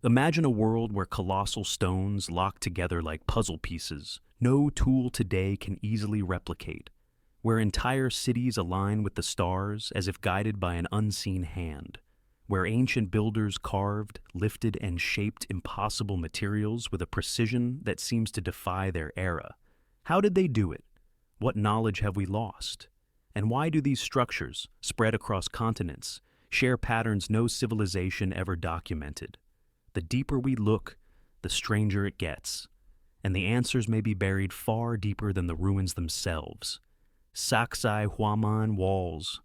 Imagine a world where colossal stones lock together like puzzle pieces no tool today can easily replicate, where entire cities align with the stars as if guided by an unseen hand, where ancient builders carved, lifted, and shaped impossible materials with a precision that seems to defy their era. How did they do it? What knowledge have we lost? And why do these structures, spread across continents, share patterns no civilization ever documented? The deeper we look, the stranger it gets, and the answers may be buried far deeper than the ruins themselves. Sacsayhuamán Walls.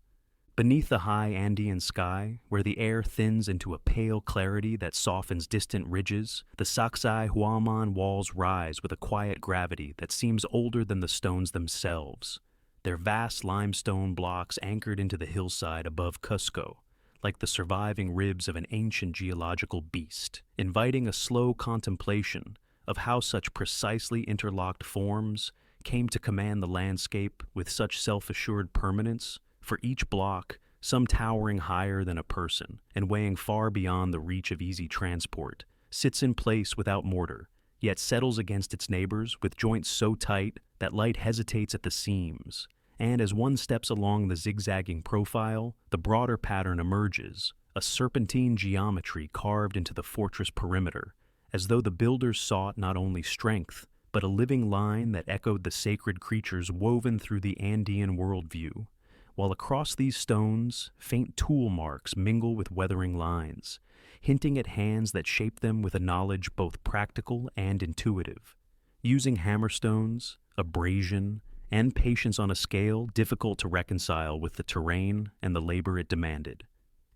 Beneath the high Andean sky, where the air thins into a pale clarity that softens distant ridges, the Sacsayhuamán Walls rise with a quiet gravity that seems older than the stones themselves, their vast limestone blocks anchored into the hillside above Cusco, like the surviving ribs of an ancient geological beast, inviting a slow contemplation of how such precisely interlocked forms came to command the landscape with such self-assured permanence. For each block, some towering higher than a person and weighing far beyond the reach of easy transport, sits in place without mortar, yet settles against its neighbors with joints so tight that light hesitates at the seams. And as one steps along the zigzagging profile, the broader pattern emerges, a serpentine geometry carved into the fortress perimeter, as though the builders sought not only strength, but a living line that echoed the sacred creatures woven through the Andean worldview. While across these stones, faint tool marks mingle with weathering lines, hinting at hands that shape them with a knowledge both practical and intuitive. Using hammerstones, abrasion, and patience on a scale difficult to reconcile with the terrain and the labor it demanded.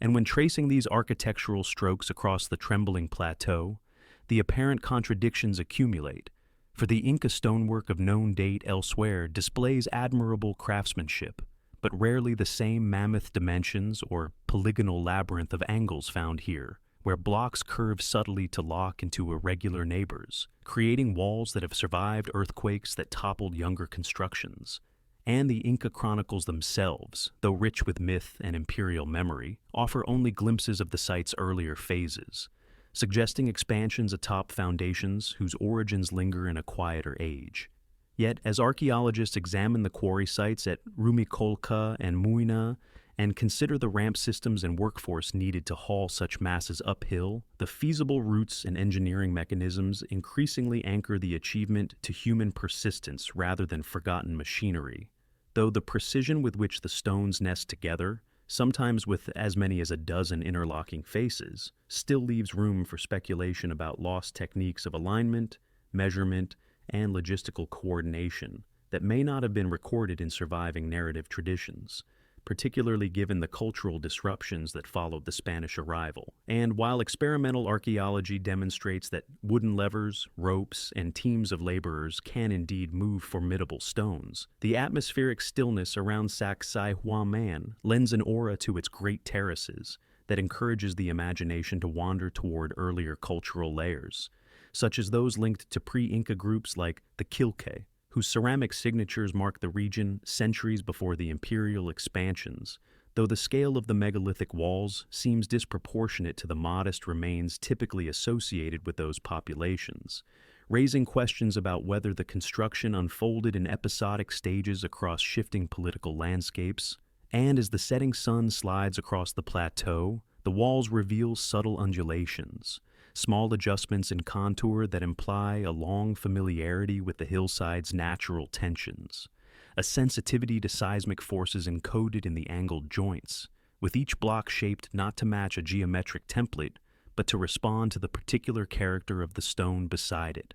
And when tracing these architectural strokes across the trembling plateau, the apparent contradictions accumulate, for the Inca stonework of known date elsewhere displays admirable craftsmanship, but rarely the same mammoth dimensions or polygonal labyrinth of angles found here, where blocks curve subtly to lock into irregular neighbors, creating walls that have survived earthquakes that toppled younger constructions. And the Inca chronicles themselves, though rich with myth and imperial memory, offer only glimpses of the site's earlier phases, suggesting expansions atop foundations whose origins linger in a quieter age. Yet, as archaeologists examine the quarry sites at Rumicolca and Muina and consider the ramp systems and workforce needed to haul such masses uphill, the feasible routes and engineering mechanisms increasingly anchor the achievement to human persistence rather than forgotten machinery. Though the precision with which the stones nest together, sometimes with as many as a dozen interlocking faces, still leaves room for speculation about lost techniques of alignment, measurement, and logistical coordination that may not have been recorded in surviving narrative traditions, particularly given the cultural disruptions that followed the Spanish arrival. And while experimental archaeology demonstrates that wooden levers, ropes, and teams of laborers can indeed move formidable stones, the atmospheric stillness around Sacsayhuamán lends an aura to its great terraces that encourages the imagination to wander toward earlier cultural layers, such as those linked to pre-Inca groups like the Quilque, whose ceramic signatures mark the region centuries before the imperial expansions, though the scale of the megalithic walls seems disproportionate to the modest remains typically associated with those populations, raising questions about whether the construction unfolded in episodic stages across shifting political landscapes. And as the setting sun slides across the plateau, the walls reveal subtle undulations, small adjustments in contour that imply a long familiarity with the hillside's natural tensions, a sensitivity to seismic forces encoded in the angled joints, with each block shaped not to match a geometric template, but to respond to the particular character of the stone beside it.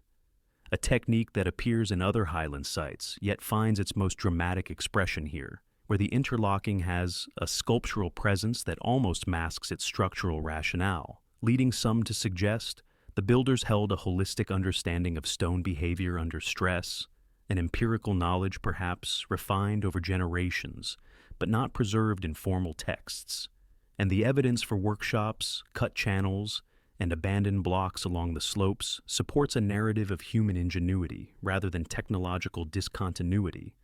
A technique that appears in other highland sites, yet finds its most dramatic expression here, where the interlocking has a sculptural presence that almost masks its structural rationale, leading some to suggest the builders held a holistic understanding of stone behavior under stress, an empirical knowledge perhaps refined over generations, but not preserved in formal texts. And the evidence for workshops, cut channels, and abandoned blocks along the slopes supports a narrative of human ingenuity rather than technological discontinuity.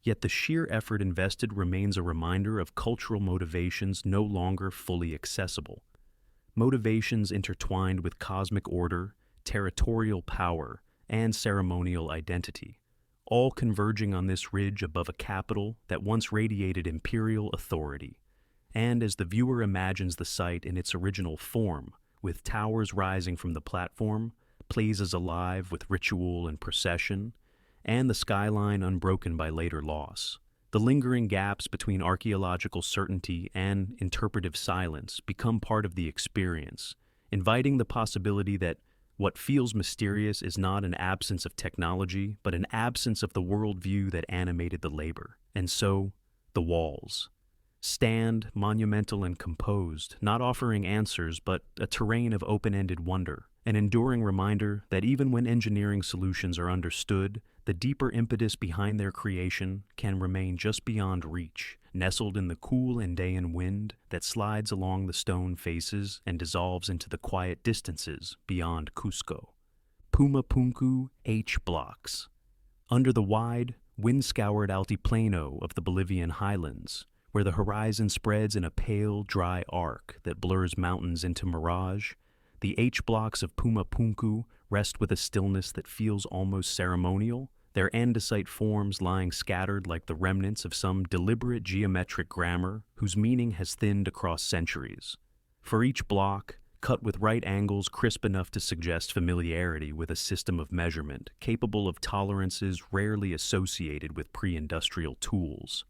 Yet the sheer effort invested remains a reminder of cultural motivations no longer fully accessible. motivations intertwined with cosmic order, territorial power, and ceremonial identity, all converging on this ridge above a capital that once radiated imperial authority. And as the viewer imagines the site in its original form, with towers rising from the platform, plazas alive with ritual and procession, and the skyline unbroken by later loss, the lingering gaps between archaeological certainty and interpretive silence become part of the experience, inviting the possibility that what feels mysterious is not an absence of technology, but an absence of the worldview that animated the labor. And so, the walls stand monumental and composed, not offering answers, but a terrain of open-ended wonder, an enduring reminder that even when engineering solutions are understood, the deeper impetus behind their creation can remain just beyond reach, nestled in the cool Andean wind that slides along the stone faces and dissolves into the quiet distances beyond Cusco. Puma Punku H blocks. Under the wide, wind-scoured altiplano of the Bolivian highlands, where the horizon spreads in a pale, dry arc that blurs mountains into mirage, the H blocks of Puma Punku rest with a stillness that feels almost ceremonial, their andesite forms lying scattered like the remnants of some deliberate geometric grammar whose meaning has thinned across centuries. For each block, cut with right angles crisp enough to suggest familiarity with a system of measurement capable of tolerances rarely associated with pre-industrial tools,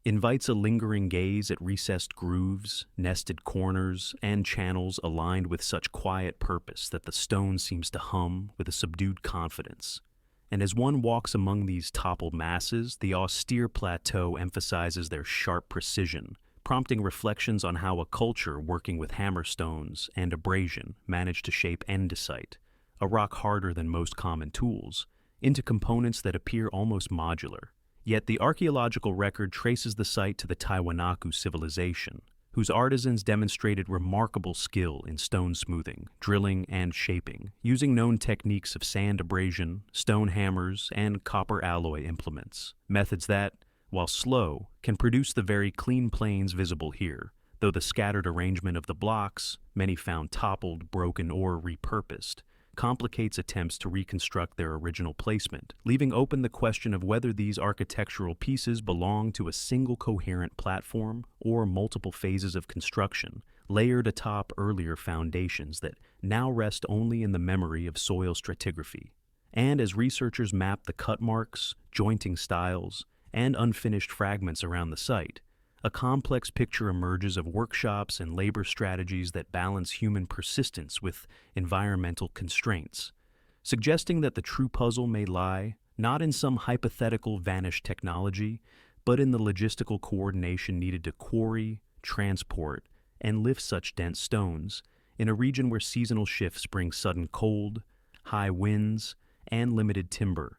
invites a lingering gaze at recessed grooves, nested corners, and channels aligned with such quiet purpose that the stone seems to hum with a subdued confidence. And as one walks among these toppled masses, the austere plateau emphasizes their sharp precision, prompting reflections on how a culture working with hammerstones and abrasion managed to shape andesite, a rock harder than most common tools, into components that appear almost modular. Yet the archaeological record traces the site to the Tiwanaku civilization, whose artisans demonstrated remarkable skill in stone smoothing, drilling, and shaping, using known techniques of sand abrasion, stone hammers, and copper alloy implements, methods that, while slow, can produce the very clean planes visible here, though the scattered arrangement of the blocks, many found toppled, broken, or repurposed, complicates attempts to reconstruct their original placement, leaving open the question of whether these architectural pieces belong to a single coherent platform or multiple phases of construction, layered atop earlier foundations that now rest only in the memory of soil stratigraphy. And as researchers map the cut marks, jointing styles, and unfinished fragments around the site, a complex picture emerges of workshops and labor strategies that balance human persistence with environmental constraints, suggesting that the true puzzle may lie not in some hypothetical vanished technology, but in the logistical coordination needed to quarry, transport, and lift such dense stones in a region where seasonal shifts bring sudden cold, high winds, and limited timber,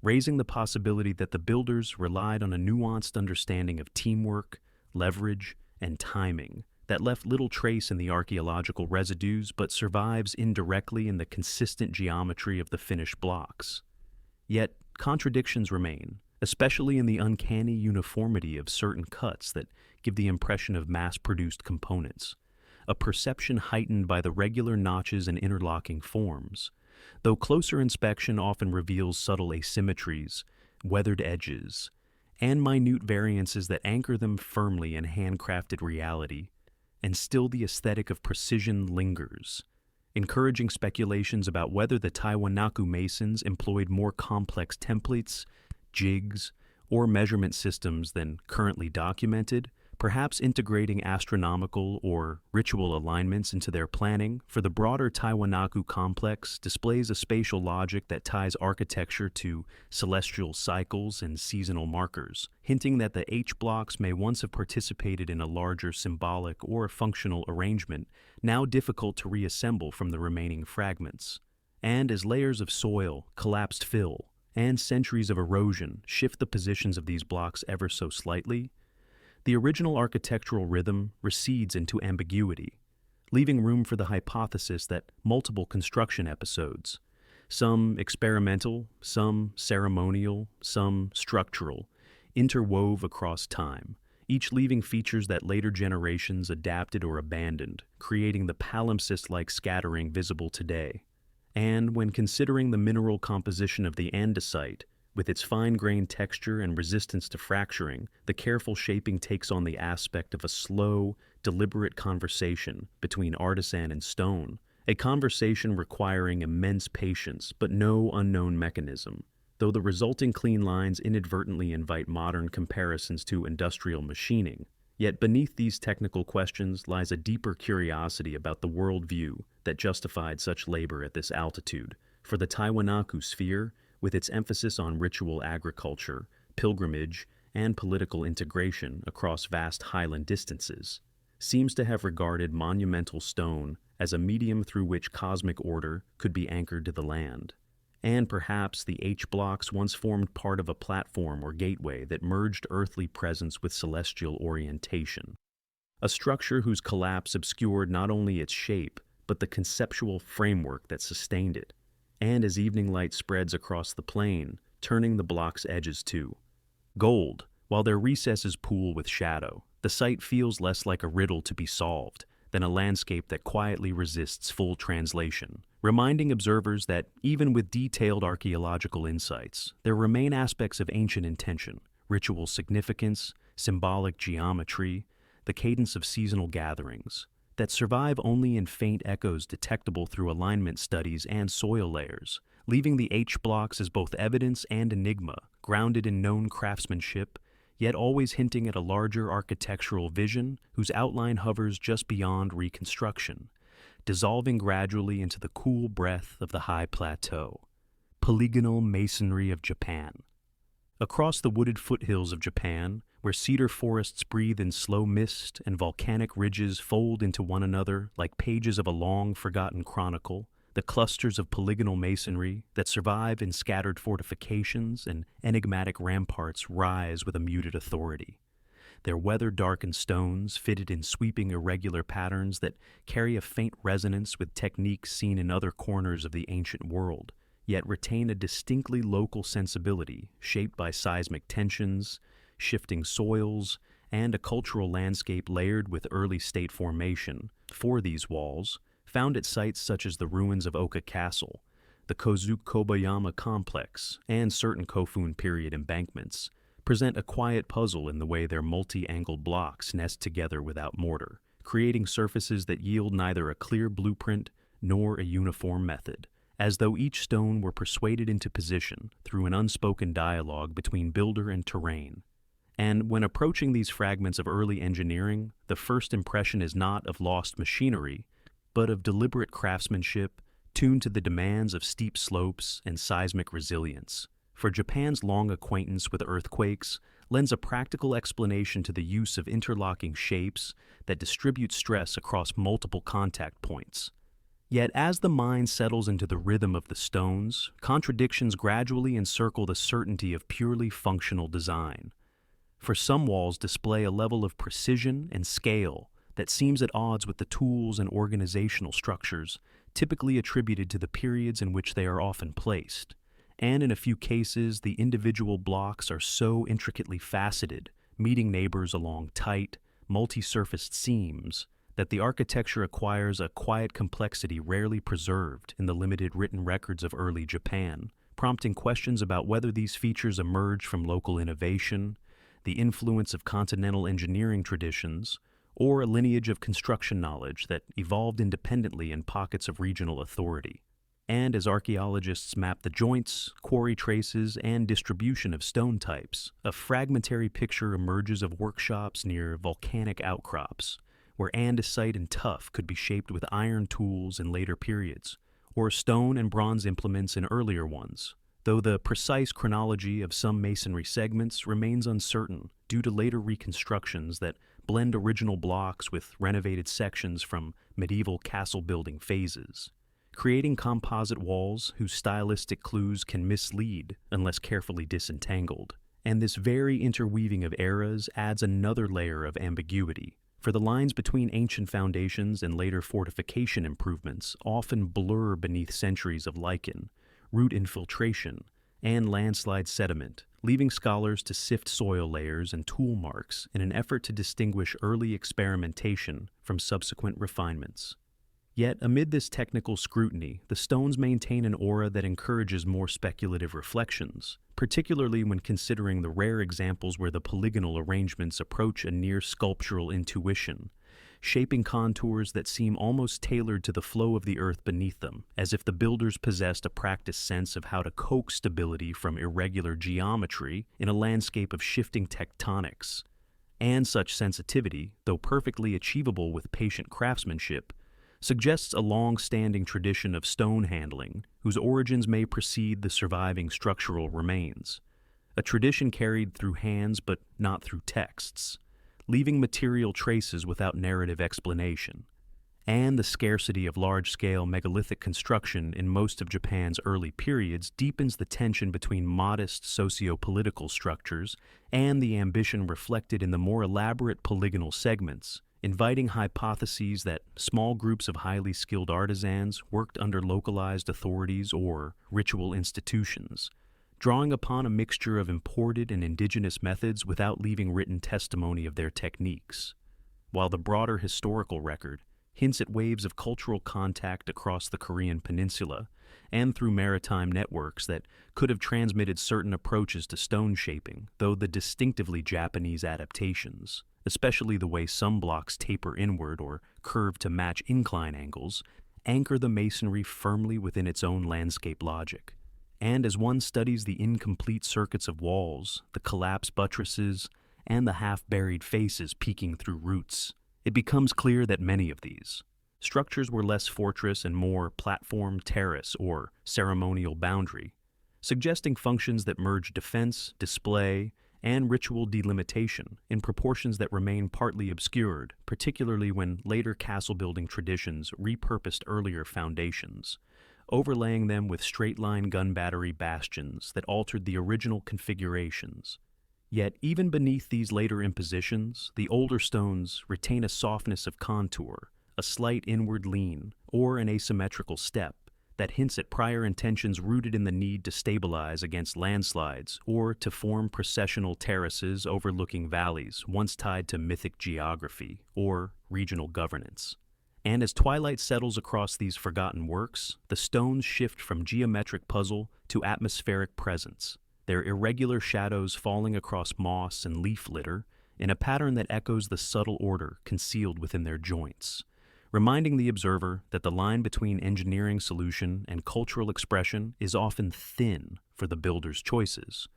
raising the possibility that the builders relied on a nuanced understanding of teamwork, leverage, and timing that left little trace in the archaeological residues but survives indirectly in the consistent geometry of the finished blocks. Yet, contradictions remain, especially in the uncanny uniformity of certain cuts that give the impression of mass-produced components, a perception heightened by the regular notches and interlocking forms, though closer inspection often reveals subtle asymmetries, weathered edges, and minute variances that anchor them firmly in handcrafted reality, and still the aesthetic of precision lingers, encouraging speculations about whether the Tiwanaku masons employed more complex templates, jigs, or measurement systems than currently documented, perhaps integrating astronomical or ritual alignments into their planning. For the broader Tiwanaku complex displays a spatial logic that ties architecture to celestial cycles and seasonal markers, hinting that the H blocks may once have participated in a larger symbolic or functional arrangement, now difficult to reassemble from the remaining fragments. And as layers of soil, collapsed fill, and centuries of erosion shift the positions of these blocks ever so slightly, the original architectural rhythm recedes into ambiguity, leaving room for the hypothesis that multiple construction episodes, some experimental, some ceremonial, some structural, interwove across time, each leaving features that later generations adapted or abandoned, creating the palimpsest-like scattering visible today. And when considering the mineral composition of the andesite, with its fine-grained texture and resistance to fracturing, the careful shaping takes on the aspect of a slow, deliberate conversation between artisan and stone, a conversation requiring immense patience but no unknown mechanism. Though the resulting clean lines inadvertently invite modern comparisons to industrial machining, yet beneath these technical questions lies a deeper curiosity about the worldview that justified such labor at this altitude. For the Tiwanaku sphere, with its emphasis on ritual agriculture, pilgrimage, and political integration across vast highland distances, seems to have regarded monumental stone as a medium through which cosmic order could be anchored to the land. And perhaps the H-blocks once formed part of a platform or gateway that merged earthly presence with celestial orientation. A structure whose collapse obscured not only its shape, but the conceptual framework that sustained it. And as evening light spreads across the plain, turning the block's edges to gold, while their recesses pool with shadow, the site feels less like a riddle to be solved than a landscape that quietly resists full translation, reminding observers that even with detailed archaeological insights, there remain aspects of ancient intention, ritual significance, symbolic geometry, the cadence of seasonal gatherings, that survive only in faint echoes detectable through alignment studies and soil layers, leaving the H-blocks as both evidence and enigma, grounded in known craftsmanship, yet always hinting at a larger architectural vision whose outline hovers just beyond reconstruction, dissolving gradually into the cool breath of the high plateau. Polygonal masonry of Japan. Across the wooded foothills of Japan, where cedar forests breathe in slow mist and volcanic ridges fold into one another like pages of a long-forgotten chronicle, the clusters of polygonal masonry that survive in scattered fortifications and enigmatic ramparts rise with a muted authority. Their weather-darkened stones, fitted in sweeping irregular patterns that carry a faint resonance with techniques seen in other corners of the ancient world, yet retain a distinctly local sensibility shaped by seismic tensions, shifting soils, and a cultural landscape layered with early state formation. For these walls, found at sites such as the ruins of Oka Castle, the Kozukobayama complex, and certain Kofun period embankments, present a quiet puzzle in the way their multi-angled blocks nest together without mortar, creating surfaces that yield neither a clear blueprint nor a uniform method, as though each stone were persuaded into position through an unspoken dialogue between builder and terrain. And when approaching these fragments of early engineering, the first impression is not of lost machinery, but of deliberate craftsmanship tuned to the demands of steep slopes and seismic resilience. For Japan's long acquaintance with earthquakes lends a practical explanation to the use of interlocking shapes that distribute stress across multiple contact points. Yet as the mind settles into the rhythm of the stones, contradictions gradually encircle the certainty of purely functional design. For some walls display a level of precision and scale that seems at odds with the tools and organizational structures typically attributed to the periods in which they are often placed. And in a few cases, the individual blocks are so intricately faceted, meeting neighbors along tight, multi-surfaced seams, that the architecture acquires a quiet complexity rarely preserved in the limited written records of early Japan, prompting questions about whether these features emerge from local innovation, the influence of continental engineering traditions, or a lineage of construction knowledge that evolved independently in pockets of regional authority. And as archaeologists map the joints, quarry traces, and distribution of stone types, a fragmentary picture emerges of workshops near volcanic outcrops, where andesite and tuff could be shaped with iron tools in later periods, or stone and bronze implements in earlier ones, though the precise chronology of some masonry segments remains uncertain due to later reconstructions that blend original blocks with renovated sections from medieval castle-building phases, creating composite walls whose stylistic clues can mislead unless carefully disentangled. And this very interweaving of eras adds another layer of ambiguity, for the lines between ancient foundations and later fortification improvements often blur beneath centuries of lichen, root infiltration, and landslide sediment, leaving scholars to sift soil layers and tool marks in an effort to distinguish early experimentation from subsequent refinements. Yet, amid this technical scrutiny, the stones maintain an aura that encourages more speculative reflections, particularly when considering the rare examples where the polygonal arrangements approach a near sculptural intuition, shaping contours that seem almost tailored to the flow of the earth beneath them, as if the builders possessed a practiced sense of how to coax stability from irregular geometry in a landscape of shifting tectonics. And such sensitivity, though perfectly achievable with patient craftsmanship, suggests a long-standing tradition of stone handling whose origins may precede the surviving structural remains, a tradition carried through hands but not through texts, leaving material traces without narrative explanation. And the scarcity of large-scale megalithic construction in most of Japan's early periods deepens the tension between modest socio-political structures and the ambition reflected in the more elaborate polygonal segments, inviting hypotheses that small groups of highly skilled artisans worked under localized authorities or ritual institutions, drawing upon a mixture of imported and indigenous methods without leaving written testimony of their techniques, while the broader historical record hints at waves of cultural contact across the Korean peninsula and through maritime networks that could have transmitted certain approaches to stone shaping, though the distinctively Japanese adaptations, especially the way some blocks taper inward or curve to match incline angles, anchor the masonry firmly within its own landscape logic. And as one studies the incomplete circuits of walls, the collapsed buttresses, and the half-buried faces peeking through roots, it becomes clear that many of these structures were less fortress and more platform, terrace, or ceremonial boundary, suggesting functions that merge defense, display, and ritual delimitation in proportions that remain partly obscured, particularly when later castle-building traditions repurposed earlier foundations, overlaying them with straight-line gun battery bastions that altered the original configurations. Yet, even beneath these later impositions, the older stones retain a softness of contour, a slight inward lean, or an asymmetrical step that hints at prior intentions rooted in the need to stabilize against landslides or to form processional terraces overlooking valleys once tied to mythic geography or regional governance. And as twilight settles across these forgotten works, the stones shift from geometric puzzle to atmospheric presence, their irregular shadows falling across moss and leaf litter in a pattern that echoes the subtle order concealed within their joints, reminding the observer that the line between engineering solution and cultural expression is often thin for the builder's choices,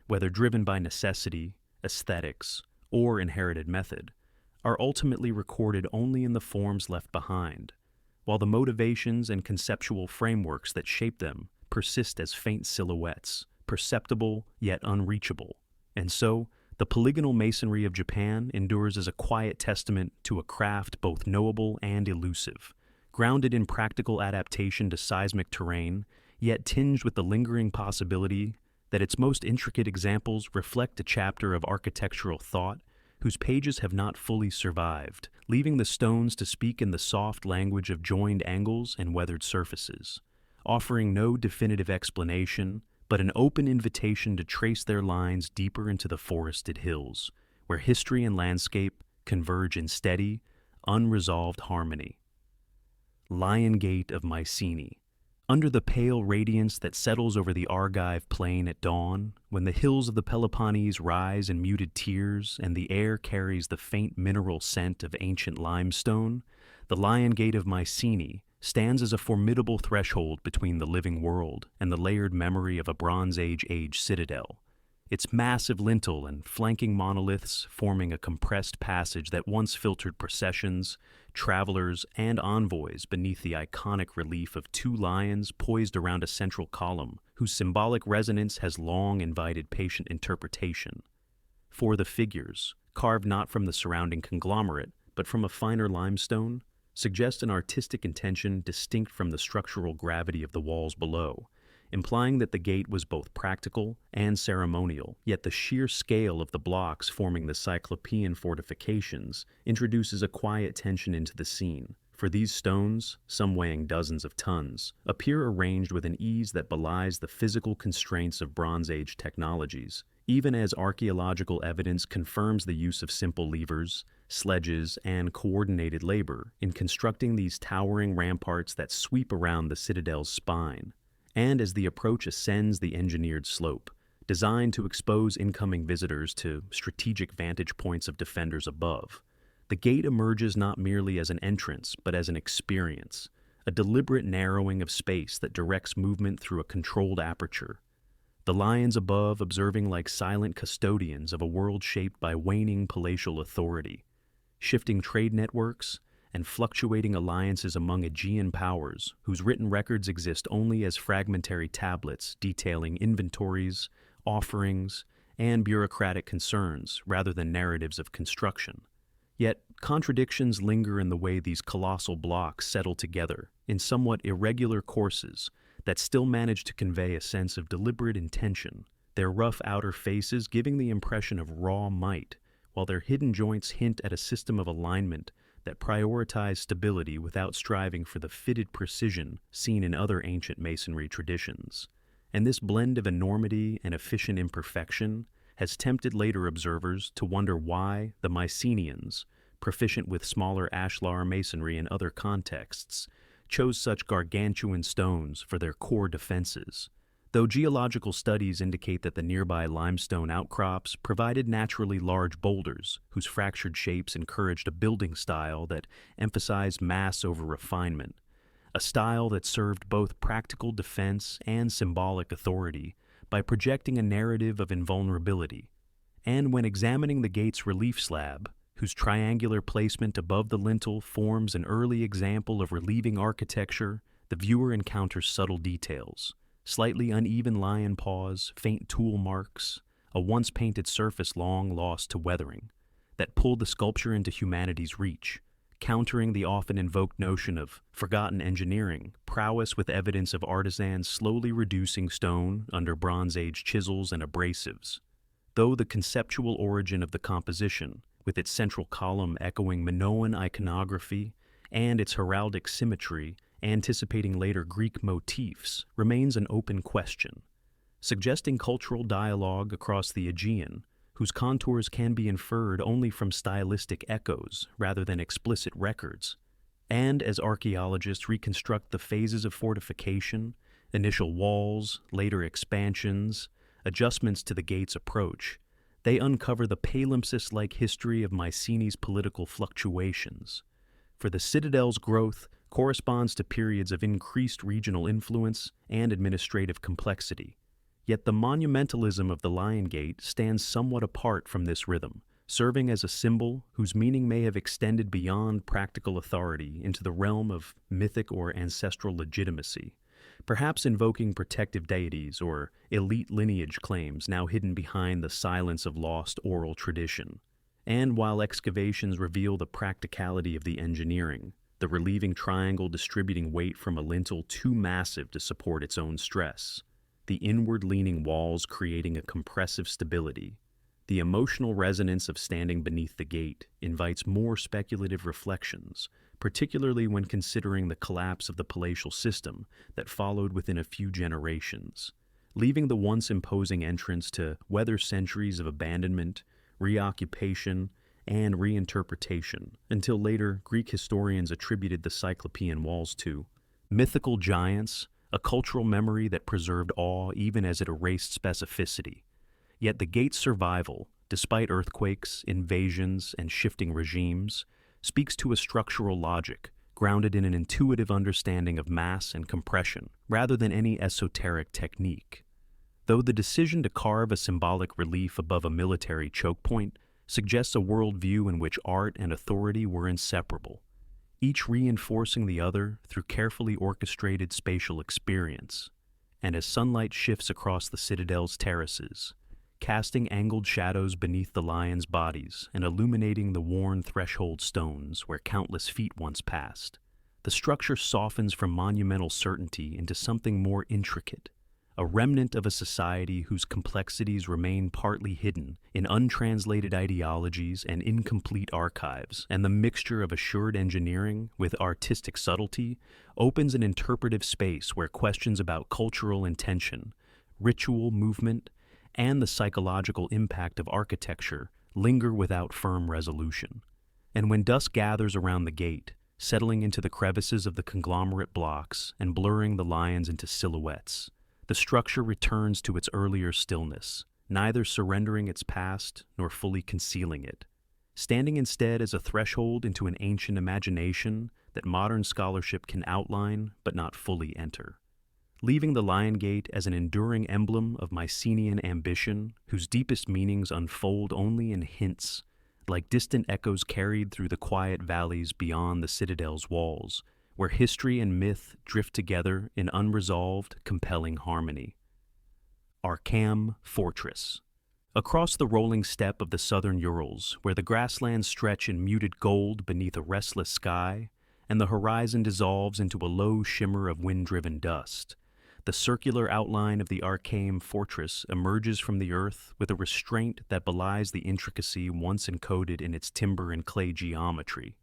whether driven by necessity, aesthetics, or inherited method, are ultimately recorded only in the forms left behind, while the motivations and conceptual frameworks that shape them persist as faint silhouettes, perceptible yet unreachable. And so, the polygonal masonry of Japan endures as a quiet testament to a craft both knowable and elusive, grounded in practical adaptation to seismic terrain, yet tinged with the lingering possibility that its most intricate examples reflect a chapter of architectural thought whose pages have not fully survived, leaving the stones to speak in the soft language of joined angles and weathered surfaces, offering no definitive explanation, but an open invitation to trace their lines deeper into the forested hills, where history and landscape converge in steady, unresolved harmony. Lion Gate of Mycenae. Under the pale radiance that settles over the Argive plain at dawn, when the hills of the Peloponnese rise in muted tiers and the air carries the faint mineral scent of ancient limestone, the Lion Gate of Mycenae stands as a formidable threshold between the living world and the layered memory of a Bronze Age citadel, its massive lintel and flanking monoliths forming a compressed passage that once filtered processions, travelers, and envoys beneath the iconic relief of two lions poised around a central column, whose symbolic resonance has long invited patient interpretation. For the figures, carved not from the surrounding conglomerate, but from a finer limestone, suggest an artistic intention distinct from the structural gravity of the walls below, implying that the gate was both practical and ceremonial, yet the sheer scale of the blocks forming the Cyclopean fortifications introduces a quiet tension into the scene, for these stones, some weighing dozens of tons, appear arranged with an ease that belies the physical constraints of Bronze Age technologies, even as archaeological evidence confirms the use of simple levers, sledges, and coordinated labor in constructing these towering ramparts that sweep around the citadel's spine, and as the approach ascends the engineered slope, designed to expose incoming visitors to strategic vantage points of defenders above. The gate emerges not merely as an entrance, but as an experience, a deliberate narrowing of space that directs movement through a controlled aperture. The lions above observing like silent custodians of a world shaped by waning palatial authority, shifting trade networks, and fluctuating alliances among Aegean powers whose written records exist only as fragmentary tablets detailing inventories, offerings, and bureaucratic concerns rather than narratives of construction. Yet, contradictions linger in the way these colossal blocks settle together in somewhat irregular courses that still manage to convey a sense of deliberate intention, their rough outer faces giving the impression of raw might, while their hidden joints hint at a system of alignment that prioritizes stability without striving for the fitted precision seen in other ancient masonry traditions. And this blend of enormity and efficient imperfection has tempted later observers to wonder why the Mycenaeans, proficient with smaller ashlar masonry in other contexts, chose such gargantuan stones for their core defenses, though geological studies indicate that the nearby limestone outcrops provided naturally large boulders whose fractured shapes encouraged a building style that emphasized mass over refinement, a style that served both practical defense and symbolic authority by projecting a narrative of invulnerability. And when examining the gate's relief slab, whose triangular placement above the lintel forms an early example of relieving architecture, the viewer encounters subtle details, slightly uneven lion paws, faint tool marks, a once painted surface long lost to weathering, that pull the sculpture into humanity's reach, countering the often invoked notion of forgotten engineering, prowess with evidence of artisans slowly reducing stone under Bronze Age chisels and abrasives. Though the conceptual origin of the composition, with its central column echoing Minoan iconography and its heraldic symmetry anticipating later Greek motifs, remains an open question, suggesting cultural dialogue across the Aegean, whose contours can be inferred only from stylistic echoes rather than explicit records. And as archaeologists reconstruct the phases of fortification, initial walls, later expansions, adjustments to the gate's approach, they uncover the palimpsest-like history of Mycenae's political fluctuations. For the citadel's growth corresponds to periods of increased regional influence and administrative complexity. Yet the monumentalism of the Lion Gate stands somewhat apart from this rhythm, serving as a symbol whose meaning may have extended beyond practical authority into the realm of mythic or ancestral legitimacy, perhaps invoking protective deities or elite lineage claims now hidden behind the silence of lost oral tradition. And while excavations reveal the practicality of the engineering, the relieving triangle distributing weight from a lintel too massive to support its own stress, the inward-leaning walls creating a compressive stability, the emotional resonance of standing beneath the gate invites more speculative reflections, particularly when considering the collapse of the palatial system that followed within a few generations, leaving the once imposing entrance to weather centuries of abandonment, reoccupation, and reinterpretation, until later Greek historians attributed the Cyclopean walls to mythical giants, a cultural memory that preserved awe even as it erased specificity. Yet the gate's survival, despite earthquakes, invasions, and shifting regimes, speaks to a structural logic grounded in an intuitive understanding of mass and compression, rather than any esoteric technique. Though the decision to carve a symbolic relief above a military choke point suggests a worldview in which art and authority were inseparable, each reinforcing the other through carefully orchestrated spatial experience. And as sunlight shifts across the citadel's terraces, casting angled shadows beneath the lions' bodies and illuminating the worn threshold stones where countless feet once passed, the structure softens from monumental certainty into something more intricate, a remnant of a society whose complexities remain partly hidden in untranslated ideologies and incomplete archives, and the mixture of assured engineering with artistic subtlety opens an interpretive space where questions about cultural intention, ritual movement, and the psychological impact of architecture linger without firm resolution. And when dusk gathers around the gate, settling into the crevices of the conglomerate blocks and blurring the lions into silhouettes, the structure returns to its earlier stillness, neither surrendering its past nor fully concealing it, standing instead as a threshold into an ancient imagination that modern scholarship can outline but not fully enter. Leaving the Lion Gate as an enduring emblem of Mycenaean ambition whose deepest meanings unfold only in hints, like distant echoes carried through the quiet valleys beyond the citadel's walls, where history and myth drift together in unresolved, compelling harmony. Arkaim Fortress. Across the rolling steppe of the southern Urals, where the grasslands stretch in muted gold beneath a restless sky, and the horizon dissolves into a low shimmer of wind-driven dust, the circular outline of the Arkaim Fortress emerges from the earth with a restraint that belies the intricacy once encoded in its timber and clay geometry.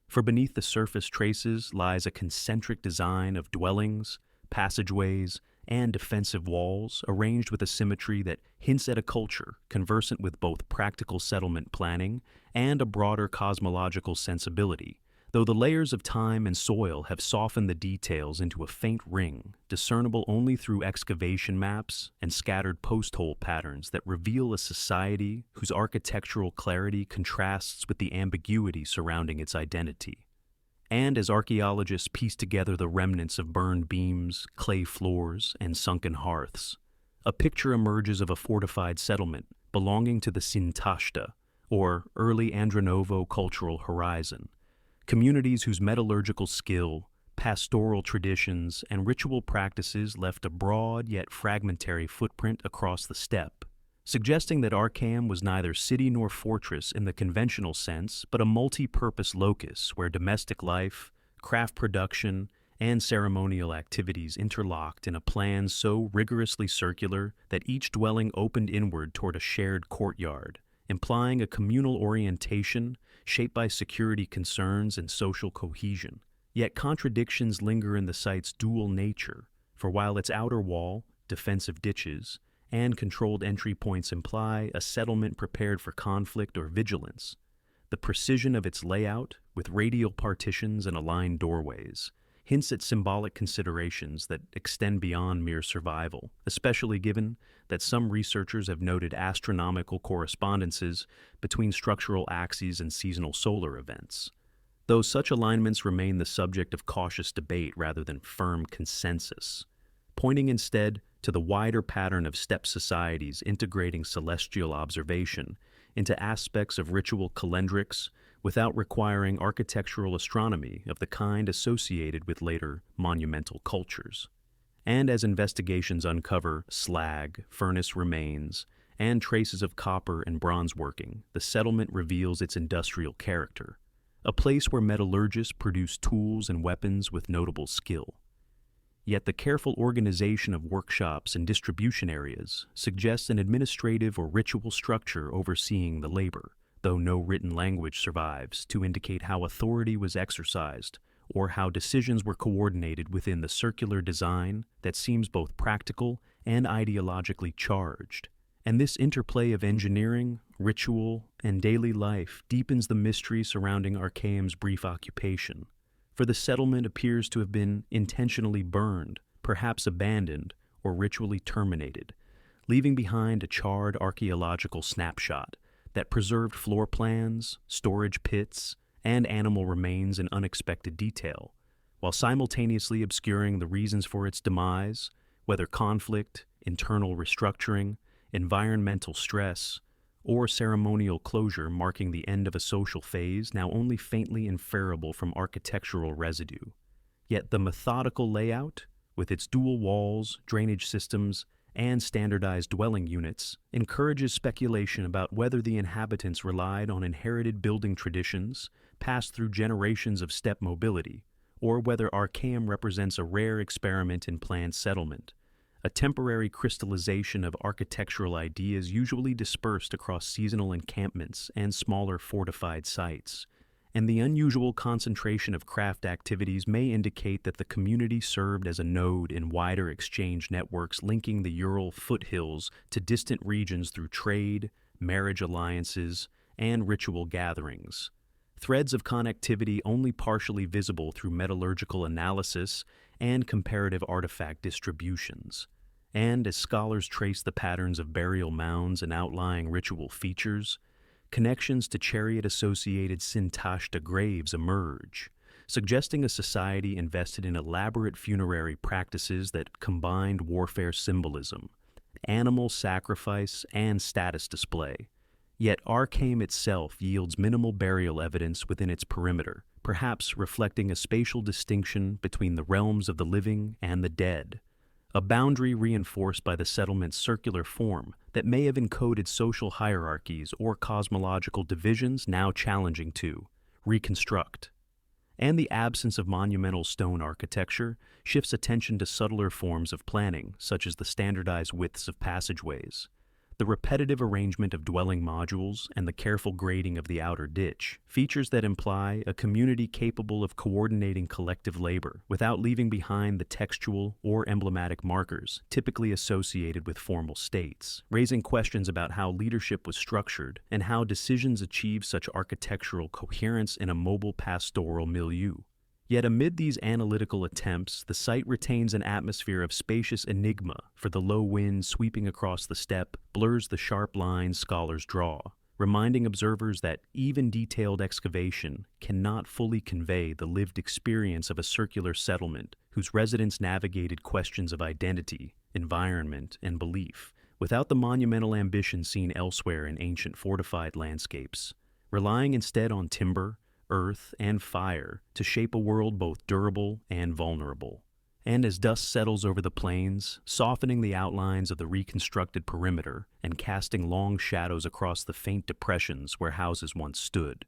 For beneath the surface traces lies a concentric design of dwellings, passageways, and defensive walls arranged with a symmetry that hints at a culture conversant with both practical settlement planning and a broader cosmological sensibility, though the layers of time and soil have softened the details into a faint ring, discernible only through excavation maps and scattered post-hole patterns that reveal a society whose architectural clarity contrasts with the ambiguity surrounding its identity. And as archaeologists piece together the remnants of burned beams, clay floors, and sunken hearths, a picture emerges of a fortified settlement belonging to the Sintashta, or early Andronovo cultural horizon, communities whose metallurgical skill, pastoral traditions, and ritual practices left a broad yet fragmentary footprint across the steppe, suggesting that Arkaim was neither city nor fortress in the conventional sense, but a multi-purpose locus where domestic life, craft production, and ceremonial activities interlocked in a plan so rigorously circular that each dwelling opened inward toward a shared courtyard, implying a communal orientation shaped by security concerns and social cohesion. Yet contradictions linger in the site's dual nature, for while its outer wall, defensive ditches, and controlled entry points imply a settlement prepared for conflict or vigilance, the precision of its layout, with radial partitions and aligned doorways, hints at symbolic considerations that extend beyond mere survival, especially given that some researchers have noted astronomical correspondences between structural axes and seasonal solar events. Though such alignments remain the subject of cautious debate rather than firm consensus, pointing instead to the wider pattern of steppe societies integrating celestial observation into aspects of ritual calendrics without requiring architectural astronomy of the kind associated with later monumental cultures. And as investigations uncover slag, furnace remains, and traces of copper and bronze working, the settlement reveals its industrial character, a place where metallurgists produce tools and weapons with notable skill. Yet the careful organization of workshops and distribution areas suggests an administrative or ritual structure overseeing the labor, though no written language survives to indicate how authority was exercised or how decisions were coordinated within the circular design that seems both practical and ideologically charged. And this interplay of engineering, ritual, and daily life deepens the mystery surrounding Arkaim's brief occupation, for the settlement appears to have been intentionally burned, perhaps abandoned, or ritually terminated, leaving behind a charred archaeological snapshot that preserved floor plans, storage pits, and animal remains in unexpected detail, while simultaneously obscuring the reasons for its demise, whether conflict, internal restructuring, environmental stress, or ceremonial closure marking the end of a social phase now only faintly inferable from architectural residue. Yet the methodical layout, with its dual walls, drainage systems, and standardized dwelling units, encourages speculation about whether the inhabitants relied on inherited building traditions passed through generations of steppe mobility, or whether Arkaim represents a rare experiment in planned settlement, a temporary crystallization of architectural ideas usually dispersed across seasonal encampments and smaller fortified sites. And the unusual concentration of craft activities may indicate that the community served as a node in wider exchange networks linking the Ural foothills to distant regions through trade, marriage alliances, and ritual gatherings. Threads of connectivity only partially visible through metallurgical analysis and comparative artifact distributions. And as scholars trace the patterns of burial mounds and outlying ritual features, connections to chariot-associated Sintashta graves emerge, suggesting a society invested in elaborate funerary practices that combined warfare symbolism, animal sacrifice, and status display. Yet Arkaim itself yields minimal burial evidence within its perimeter, perhaps reflecting a spatial distinction between the realms of the living and the dead, a boundary reinforced by the settlement's circular form that may have encoded social hierarchies or cosmological divisions now challenging to reconstruct. And the absence of monumental stone architecture shifts attention to subtler forms of planning, such as the standardized widths of passageways, the repetitive arrangement of dwelling modules, and the careful grading of the outer ditch, features that imply a community capable of coordinating collective labor without leaving behind the textual or emblematic markers typically associated with formal states, raising questions about how leadership was structured and how decisions achieve such architectural coherence in a mobile pastoral milieu. Yet amid these analytical attempts, the site retains an atmosphere of spacious enigma, for the low wind sweeping across the steppe blurs the sharp lines scholars draw, reminding observers that even detailed excavation cannot fully convey the lived experience of a circular settlement whose residents navigated questions of identity, environment, and belief without the monumental ambition seen elsewhere in ancient fortified landscapes, relying instead on timber, earth, and fire to shape a world both durable and vulnerable. And as dust settles over the plains, softening the outlines of the reconstructed perimeter and casting long shadows across the faint depressions where houses once stood,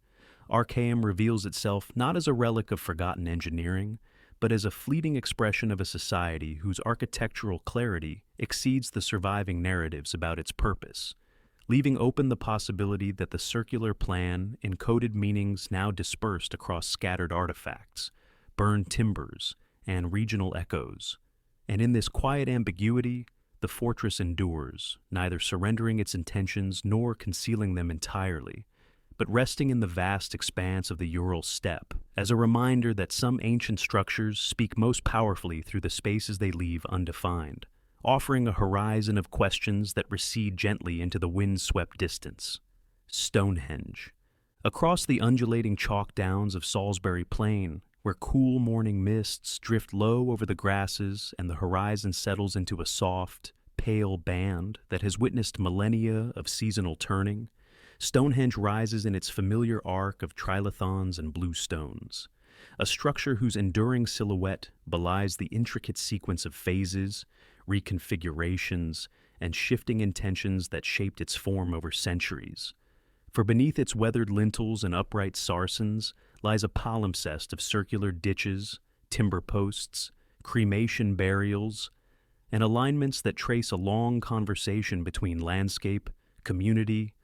Arkaim reveals itself not as a relic of forgotten engineering, but as a fleeting expression of a society whose architectural clarity exceeds the surviving narratives about its purpose, leaving open the possibility that the circular plan encoded meanings now dispersed across scattered artifacts, burned timbers, and regional echoes. And in this quiet ambiguity, the fortress endures, neither surrendering its intentions nor concealing them entirely, but resting in the vast expanse of the Ural steppe, as a reminder that some ancient structures speak most powerfully through the spaces they leave undefined, offering a horizon of questions that recede gently into the wind-swept distance. Stonehenge. Across the undulating chalk downs of Salisbury Plain, where cool morning mists drift low over the grasses and the horizon settles into a soft, pale band that has witnessed millennia of seasonal turning, Stonehenge rises in its familiar arc of trilithons and blue stones, a structure whose enduring silhouette belies the intricate sequence of phases, reconfigurations, and shifting intentions that shaped its form over centuries. For beneath its weathered lintels and upright sarsens lies a palimpsest of circular ditches, timber posts, cremation burials, and alignments that trace a long conversation between landscape, community,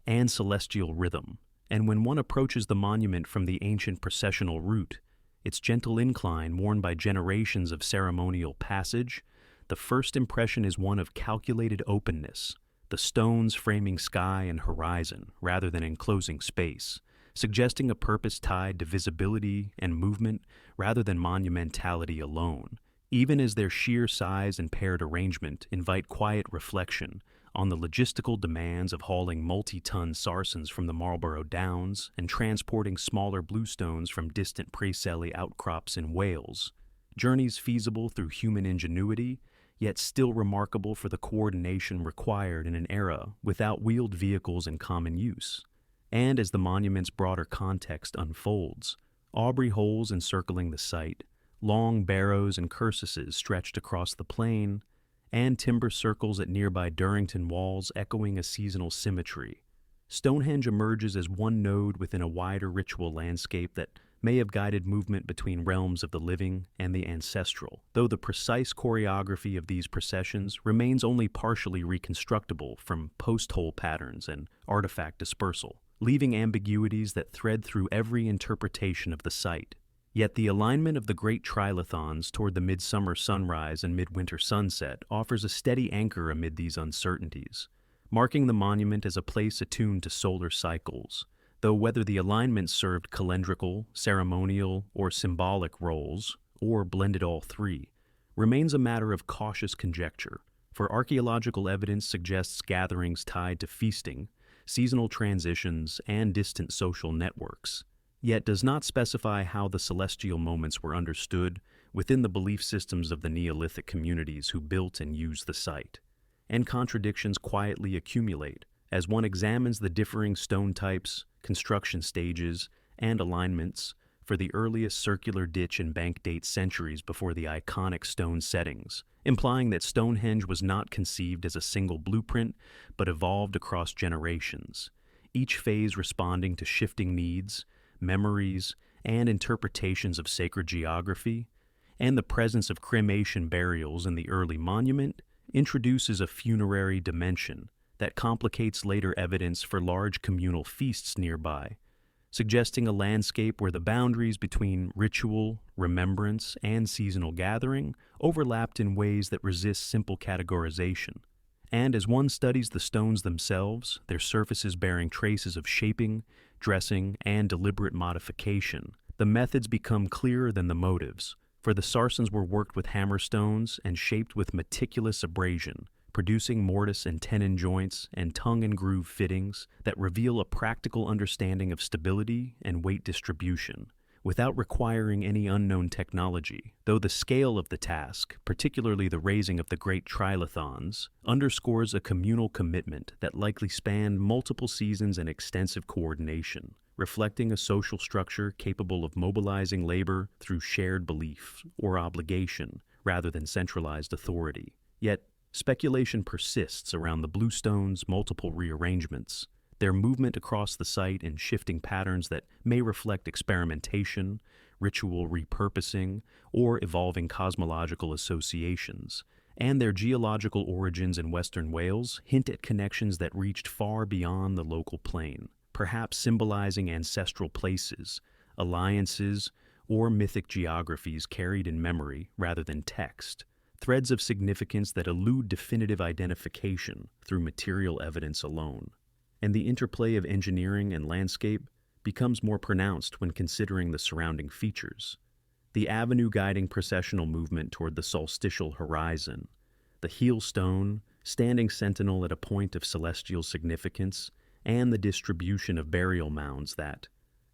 and celestial rhythm. And when one approaches the monument from the ancient processional route, its gentle incline worn by generations of ceremonial passage, the first impression is one of calculated openness, the stones framing sky and horizon rather than enclosing space, suggesting a purpose tied to visibility and movement rather than monumentality alone, even as their sheer size and paired arrangement invite quiet reflection on the logistical demands of hauling multi-ton sarsens from the Marlborough Downs and transporting smaller bluestones from distant Preseli outcrops in Wales, journeys feasible through human ingenuity, yet still remarkable for the coordination required in an era without wheeled vehicles in common use. And as the monument's broader context unfolds, Aubrey holes encircling the site, long barrows and cursuses stretched across the plain, and timber circles at nearby Durrington Walls echoing a seasonal symmetry, Stonehenge emerges as one node within a wider ritual landscape that may have guided movement between realms of the living and the ancestral, though the precise choreography of these processions remains only partially reconstructible from post-hole patterns and artifact dispersal, leaving ambiguities that thread through every interpretation of the site. Yet the alignment of the great trilithons toward the midsummer sunrise and midwinter sunset offers a steady anchor amid these uncertainties, marking the monument as a place attuned to solar cycles, though whether the alignment served calendrical, ceremonial, or symbolic roles, or blended all three, remains a matter of cautious conjecture, for archaeological evidence suggests gatherings tied to feasting, seasonal transitions, and distant social networks, yet does not specify how the celestial moments were understood within the belief systems of the Neolithic communities who built and used the site. And contradictions quietly accumulate as one examines the differing stone types, construction stages, and alignments for the earliest circular ditch and bank date centuries before the iconic stone settings, implying that Stonehenge was not conceived as a single blueprint but evolved across generations, each phase responding to shifting needs, memories, and interpretations of sacred geography. And the presence of cremation burials in the early monument introduces a funerary dimension that complicates later evidence for large communal feasts nearby, suggesting a landscape where the boundaries between ritual, remembrance, and seasonal gathering overlapped in ways that resist simple categorization. And as one studies the stones themselves, their surfaces bearing traces of shaping, dressing, and deliberate modification, the methods become clearer than the motives, for the Sarsens were worked with hammerstones and shaped with meticulous abrasion, producing mortise and tenon joints and tongue and groove fittings that reveal a practical understanding of stability and weight distribution, without requiring any unknown technology, though the scale of the task, particularly the raising of the great trilithons, underscores a communal commitment that likely spanned multiple seasons and extensive coordination, reflecting a social structure capable of mobilizing labor through shared belief or obligation rather than centralized authority. Yet, speculation persists around the bluestones' multiple rearrangements, their movement across the site in shifting patterns that may reflect experimentation, ritual repurposing, or evolving cosmological associations, and their geological origins in Western Wales hint at connections that reached far beyond the local plane, perhaps symbolizing ancestral places, alliances, or mythic geographies carried in memory rather than text, threads of significance that elude definitive identification through material evidence alone. And the interplay of engineering and landscape becomes more pronounced when considering the surrounding features. The avenue guiding processional movement toward the solstitial horizon, the heel stone standing sentinel at a point of celestial significance, and the distribution of burial mounds that,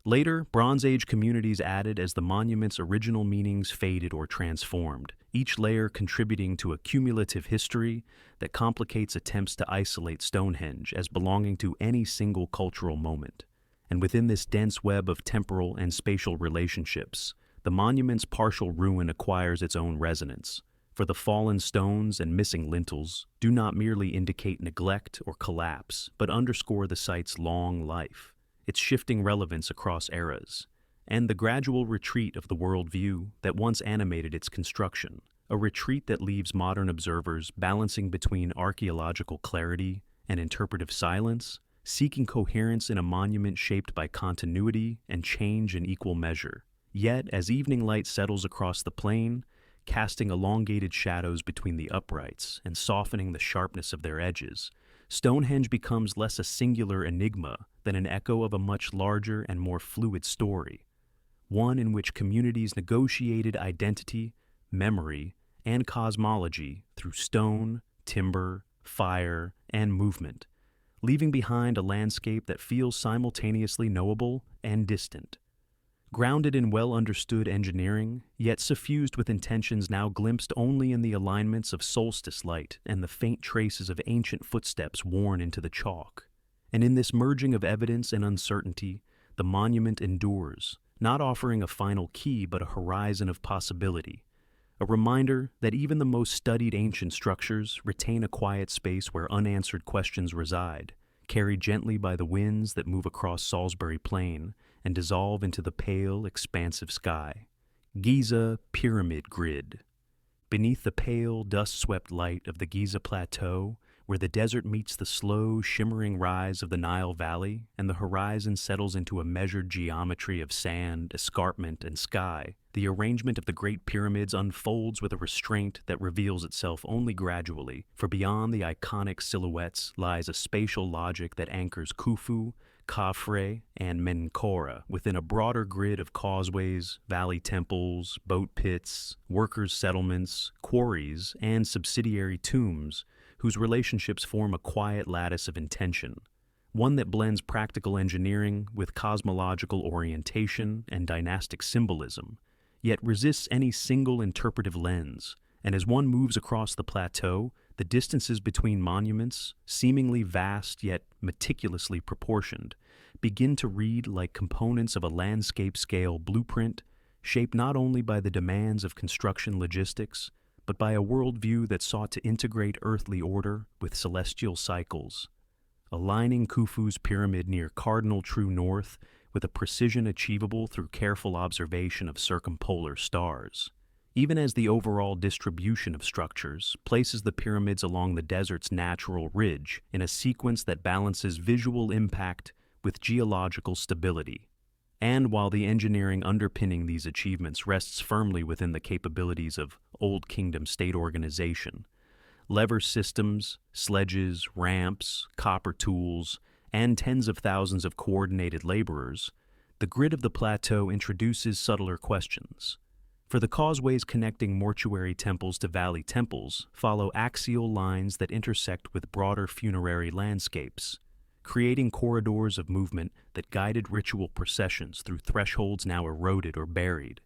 later, Bronze Age communities added as the monument's original meanings faded or transformed, each layer contributing to a cumulative history that complicates attempts to isolate Stonehenge as belonging to any single cultural moment. And within this dense web of temporal and spatial relationships, the monument's partial ruin acquires its own resonance, for the fallen stones and missing lintels do not merely indicate neglect or collapse, but underscore the site's long life, its shifting relevance across eras, and the gradual retreat of the worldview that once animated its construction, a retreat that leaves modern observers balancing between archaeological clarity and interpretive silence, seeking coherence in a monument shaped by continuity and change in equal measure. Yet, as evening light settles across the plain, casting elongated shadows between the uprights and softening the sharpness of their edges, Stonehenge becomes less a singular enigma than an echo of a much larger and more fluid story, one in which communities negotiated identity, memory, and cosmology through stone, timber, fire, and movement, leaving behind a landscape that feels simultaneously knowable and distant. Grounded in well-understood engineering, yet suffused with intentions now glimpsed only in the alignments of solstice light and the faint traces of ancient footsteps worn into the chalk. And in this merging of evidence and uncertainty, the monument endures, not offering a final key but a horizon of possibility, a reminder that even the most studied ancient structures retain a quiet space where unanswered questions reside, carried gently by the winds that move across Salisbury Plain and dissolve into the pale, expansive sky. Giza Pyramid Grid. Beneath the pale, dust-swept light of the Giza Plateau, where the desert meets the slow, shimmering rise of the Nile Valley and the horizon settles into a measured geometry of sand, escarpment, and sky, the arrangement of the Great Pyramids unfolds with a restraint that reveals itself only gradually, for beyond the iconic silhouettes lies a spatial logic that anchors Khufu, Khafre, and Menkora within a broader grid of causeways, valley temples, boat pits, workers' settlements, quarries, and subsidiary tombs whose relationships form a quiet lattice of intention, one that blends practical engineering with cosmological orientation and dynastic symbolism, yet resists any single interpretive lens, and as one moves across the plateau, the distances between monuments, seemingly vast yet meticulously proportioned, begin to read like components of a landscape-scale blueprint, shaped not only by the demands of construction logistics, but by a worldview that sought to integrate earthly order with celestial cycles, aligning Khufu's pyramid near cardinal true north with a precision achievable through careful observation of circumpolar stars. Even as the overall distribution of structures places the pyramids along the desert's natural ridge in a sequence that balances visual impact with geological stability. And while the engineering underpinning these achievements rests firmly within the capabilities of Old Kingdom state organization, lever systems, sledges, ramps, copper tools, and tens of thousands of coordinated laborers, the grid of the plateau introduces subtler questions. For the causeways connecting mortuary temples to valley temples follow axial lines that intersect with broader funerary landscapes, creating corridors of movement that guided ritual processions through thresholds now eroded or buried.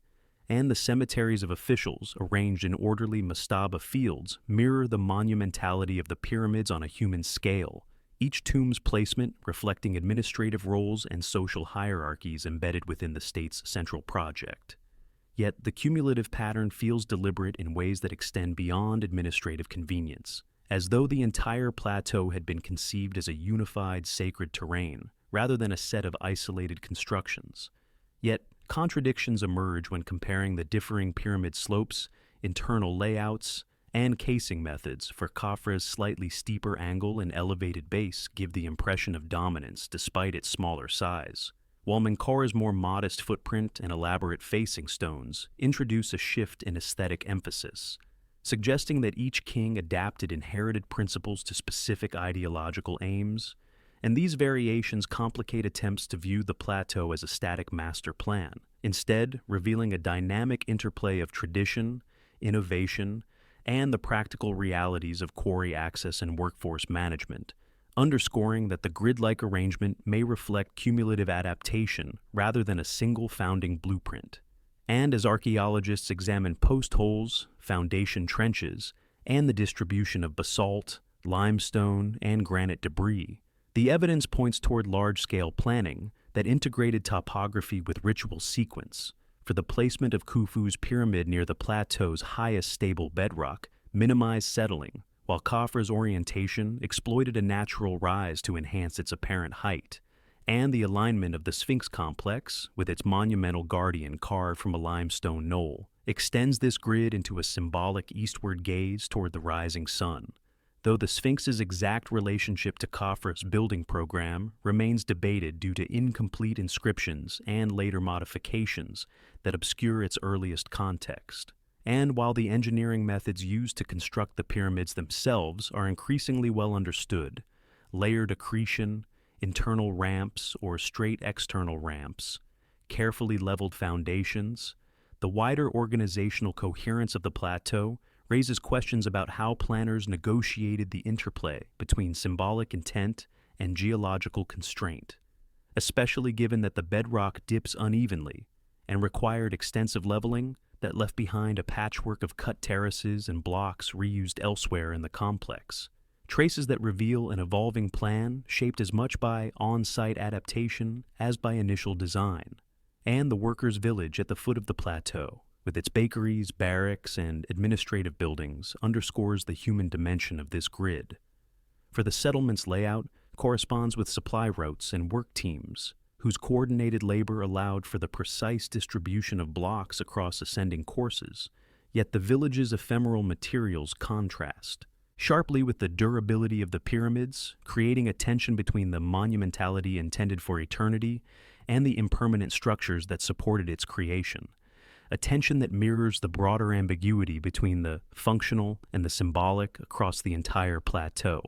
And the cemeteries of officials, arranged in orderly mastaba fields, mirror the monumentality of the pyramids on a human scale, each tomb's placement reflecting administrative roles and social hierarchies embedded within the state's central project. Yet the cumulative pattern feels deliberate in ways that extend beyond administrative convenience, as though the entire plateau had been conceived as a unified sacred terrain, rather than a set of isolated constructions. Yet, contradictions emerge when comparing the differing pyramid slopes, internal layouts, and casing methods, for Khafre's slightly steeper angle and elevated base give the impression of dominance despite its smaller size, while Menkaura's more modest footprint and elaborate facing stones introduce a shift in aesthetic emphasis, suggesting that each king adapted inherited principles to specific ideological aims, and these variations complicate attempts to view the plateau as a static master plan, instead revealing a dynamic interplay of tradition, innovation, and the practical realities of quarry access and workforce management, underscoring that the grid-like arrangement may reflect cumulative adaptation rather than a single founding blueprint. And as archaeologists examine post holes, foundation trenches, and the distribution of basalt, limestone, and granite debris, the evidence points toward large-scale planning that integrated topography with ritual sequence, for the placement of Khufu's pyramid near the plateau's highest stable bedrock minimized settling, while Khafre's orientation exploited a natural rise to enhance its apparent height, and the alignment of the Sphinx complex, with its monumental guardian carved from a limestone knoll, extends this grid into a symbolic eastward gaze toward the rising sun, though the Sphinx's exact relationship to Khafre's building program remains debated due to incomplete inscriptions and later modifications that obscure its earliest context. And while the engineering methods used to construct the pyramids themselves are increasingly well understood, layered accretion, internal ramps or straight external ramps, carefully leveled foundations, the wider organizational coherence of the plateau raises questions about how planners negotiated the interplay between symbolic intent and geological constraint, especially given that the bedrock dips unevenly and required extensive leveling that left behind a patchwork of cut terraces and blocks reused elsewhere in the complex, traces that reveal an evolving plan shaped as much by on-site adaptation as by initial design. And the workers' village at the foot of the plateau, with its bakeries, barracks, and administrative buildings, underscores the human dimension of this grid. For the settlement's layout corresponds with supply routes and work teams, whose coordinated labor allowed for the precise distribution of blocks across ascending courses, yet the village's ephemeral materials contrast sharply with the durability of the pyramids, creating a tension between the monumentality intended for eternity and the impermanent structures that supported its creation, a tension that mirrors the broader ambiguity between the functional and the symbolic across the entire plateau.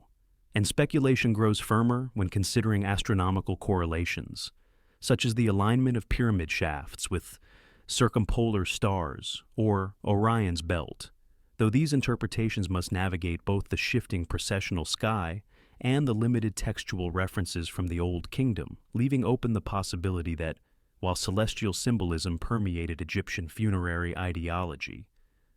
And speculation grows firmer when considering astronomical correlations, such as the alignment of pyramid shafts with circumpolar stars or Orion's belt, though these interpretations must navigate both the shifting processional sky and the limited textual references from the Old Kingdom, leaving open the possibility that, while celestial symbolism permeated Egyptian funerary ideology,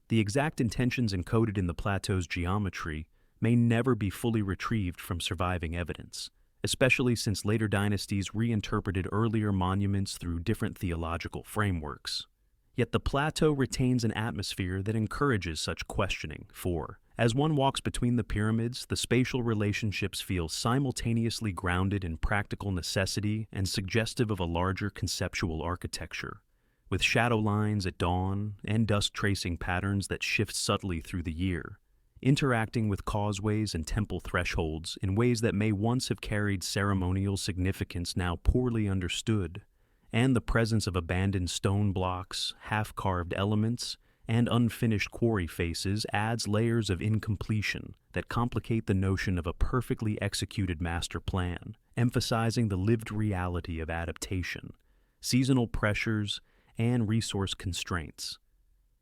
the exact intentions encoded in the plateau's geometry may never be fully retrieved from surviving evidence, especially since later dynasties reinterpreted earlier monuments through different theological frameworks. Yet the plateau retains an atmosphere that encourages such questioning, for, as one walks between the pyramids, the spatial relationships feel simultaneously grounded in practical necessity and suggestive of a larger conceptual architecture, with shadow lines at dawn and dusk tracing patterns that shift subtly through the year, interacting with causeways and temple thresholds in ways that may once have carried ceremonial significance now poorly understood, and the presence of abandoned stone blocks, half-carved elements, and unfinished quarry faces adds layers of incompletion that complicate the notion of a perfectly executed master plan, emphasizing the lived reality of adaptation, seasonal pressures, and resource constraints.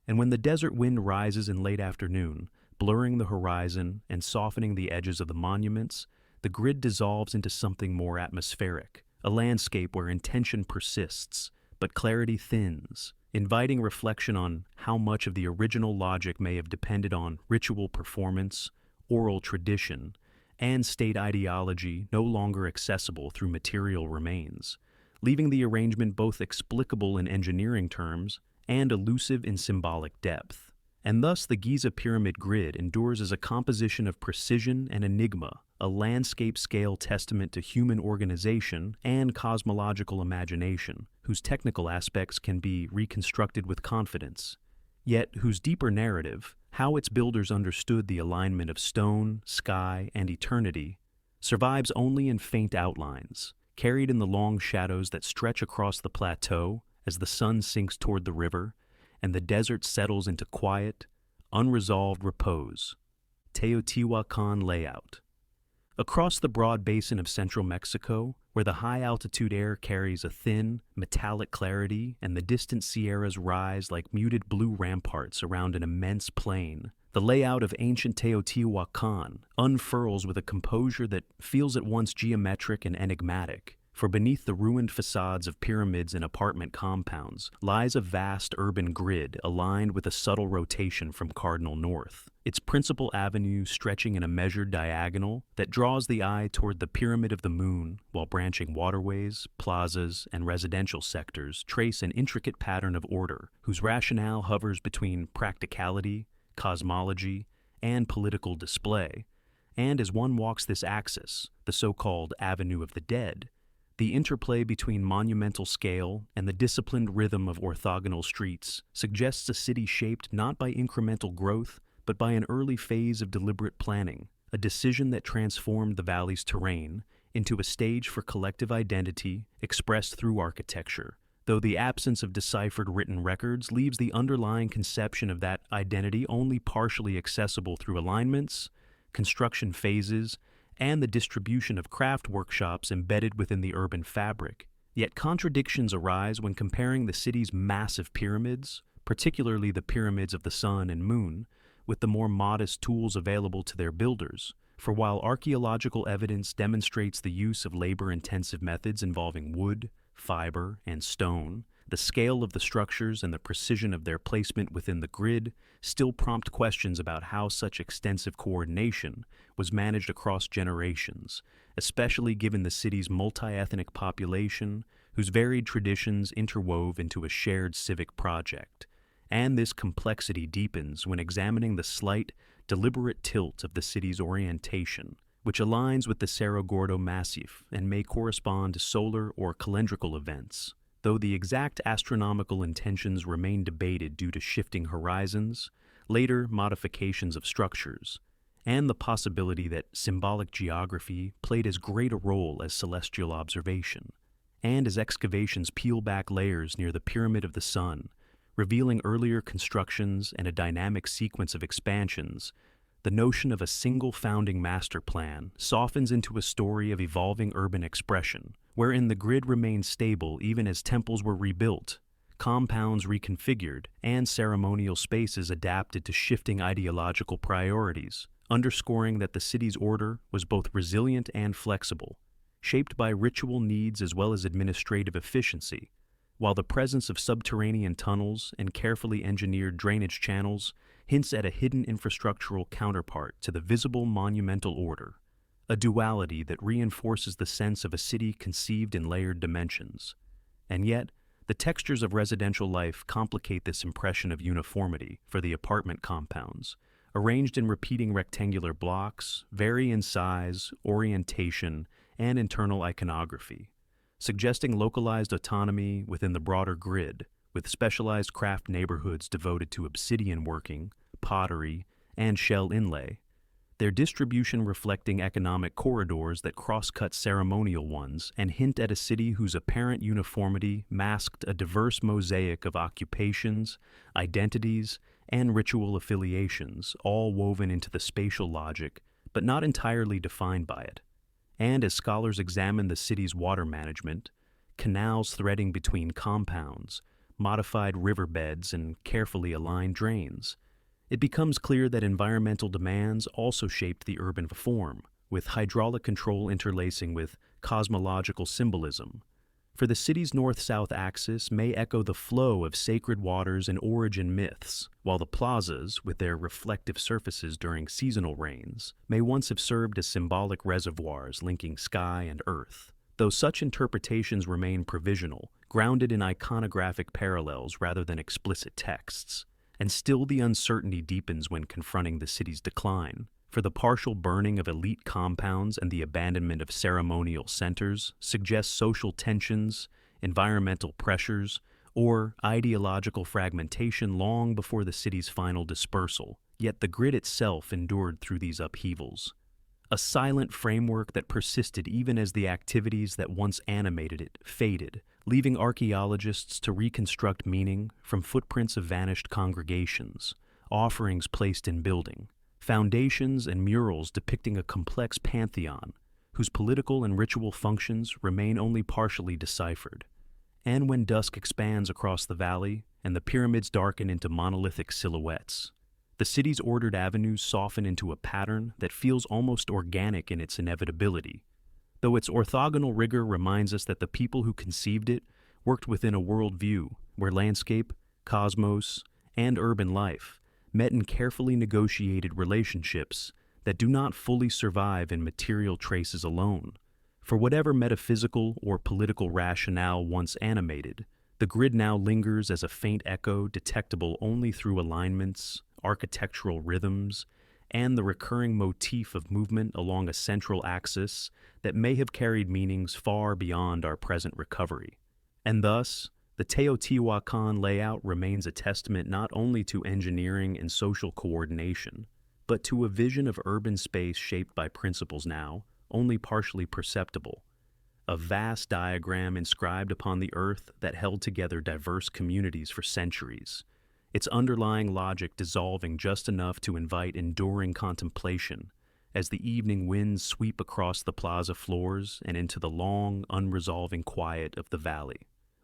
And when the desert wind rises in late afternoon, blurring the horizon and softening the edges of the monuments, the grid dissolves into something more atmospheric, a landscape where intention persists, but clarity thins, inviting reflection on how much of the original logic may have depended on ritual performance, oral tradition, and state ideology no longer accessible through material remains, leaving the arrangement both explicable in engineering terms and elusive in symbolic depth. And thus the Giza pyramid grid endures as a composition of precision and enigma, a landscape-scale testament to human organization and cosmological imagination, whose technical aspects can be reconstructed with confidence, yet whose deeper narrative, how its builders understood the alignment of stone, sky, and eternity, survives only in faint outlines, carried in the long shadows that stretch across the plateau as the sun sinks toward the river, and the desert settles into quiet, unresolved repose. Teotihuacan Layout. Across the broad basin of central Mexico, where the high-altitude air carries a thin, metallic clarity and the distant Sierras rise like muted blue ramparts around an immense plain, the layout of ancient Teotihuacan unfurls with a composure that feels at once geometric and enigmatic. For beneath the ruined facades of pyramids and apartment compounds lies a vast urban grid aligned with a subtle rotation from cardinal north, its principal avenue stretching in a measured diagonal that draws the eye toward the Pyramid of the Moon, while branching waterways, plazas, and residential sectors trace an intricate pattern of order whose rationale hovers between practicality, cosmology, and political display. And as one walks this axis, the so-called Avenue of the Dead, the interplay between monumental scale and the disciplined rhythm of orthogonal streets suggests a city shaped not by incremental growth, but by an early phase of deliberate planning, a decision that transformed the valley's terrain into a stage for collective identity expressed through architecture, though the absence of deciphered written records leaves the underlying conception of that identity only partially accessible through alignments, construction phases, and the distribution of craft workshops embedded within the urban fabric. Yet contradictions arise when comparing the city's massive pyramids, particularly the pyramids of the sun and moon, with the more modest tools available to their builders. For while archaeological evidence demonstrates the use of labor-intensive methods involving wood, fiber, and stone, the scale of the structures and the precision of their placement within the grid still prompt questions about how such extensive coordination was managed across generations, especially given the city's multi-ethnic population, whose varied traditions interwove into a shared civic project. And this complexity deepens when examining the slight, deliberate tilt of the city's orientation, which aligns with the Cerro Gordo Massif and may correspond to solar or calendrical events, though the exact astronomical intentions remain debated due to shifting horizons, later modifications of structures, and the possibility that symbolic geography played as great a role as celestial observation, and as excavations peel back layers near the Pyramid of the Sun, revealing earlier constructions and a dynamic sequence of expansions, the notion of a single founding master plan softens into a story of evolving urban expression, wherein the grid remained stable even as temples were rebuilt, compounds reconfigured, and ceremonial spaces adapted to shifting ideological priorities, underscoring that the city's order was both resilient and flexible, shaped by ritual needs as well as administrative efficiency, while the presence of subterranean tunnels and carefully engineered drainage channels hints at a hidden infrastructural counterpart to the visible monumental order, a duality that reinforces the sense of a city conceived in layered dimensions. And yet, the textures of residential life complicate this impression of uniformity for the apartment compounds, arranged in repeating rectangular blocks, vary in size, orientation, and internal iconography, suggesting localized autonomy within the broader grid, with specialized craft neighborhoods devoted to obsidian working, pottery, and shell inlay, their distribution reflecting economic corridors that cross-cut ceremonial ones and hint at a city whose apparent uniformity masked a diverse mosaic of occupations, identities, and ritual affiliations, all woven into the spatial logic, but not entirely defined by it. And as scholars examine the city's water management, canals threading between compounds, modified riverbeds, and carefully aligned drains, it becomes clear that environmental demands also shaped the urban form, with hydraulic control interlacing with cosmological symbolism. For the city's north-south axis may echo the flow of sacred waters and origin myths, while the plazas, with their reflective surfaces during seasonal rains, may once have served as symbolic reservoirs linking sky and earth, though such interpretations remain provisional, grounded in iconographic parallels rather than explicit texts. And still the uncertainty deepens when confronting the city's decline, for the partial burning of elite compounds and the abandonment of ceremonial centers suggest social tensions, environmental pressures, or ideological fragmentation long before the city's final dispersal, yet the grid itself endured through these upheavals. A silent framework that persisted even as the activities that once animated it faded, leaving archaeologists to reconstruct meaning from footprints of vanished congregations, offerings placed in building, foundations and murals depicting a complex pantheon whose political and ritual functions remain only partially deciphered. And when dusk expands across the valley and the pyramids darken into monolithic silhouettes, the city's ordered avenues soften into a pattern that feels almost organic in its inevitability, though its orthogonal rigor reminds us that the people who conceived it worked within a worldview where landscape, cosmos, and urban life met in carefully negotiated relationships that do not fully survive in material traces alone. For whatever metaphysical or political rationale once animated, the grid now lingers as a faint echo detectable only through alignments, architectural rhythms, and the recurring motif of movement along a central axis that may have carried meanings far beyond our present recovery. And thus, the Teotihuacan Layout remains a testament not only to engineering and social coordination, but to a vision of urban space shaped by principles now only partially perceptible, a vast diagram inscribed upon the earth that held together diverse communities for centuries, its underlying logic dissolving just enough to invite enduring contemplation as the evening winds sweep across the plaza floors and into the long, unresolving quiet of the valley.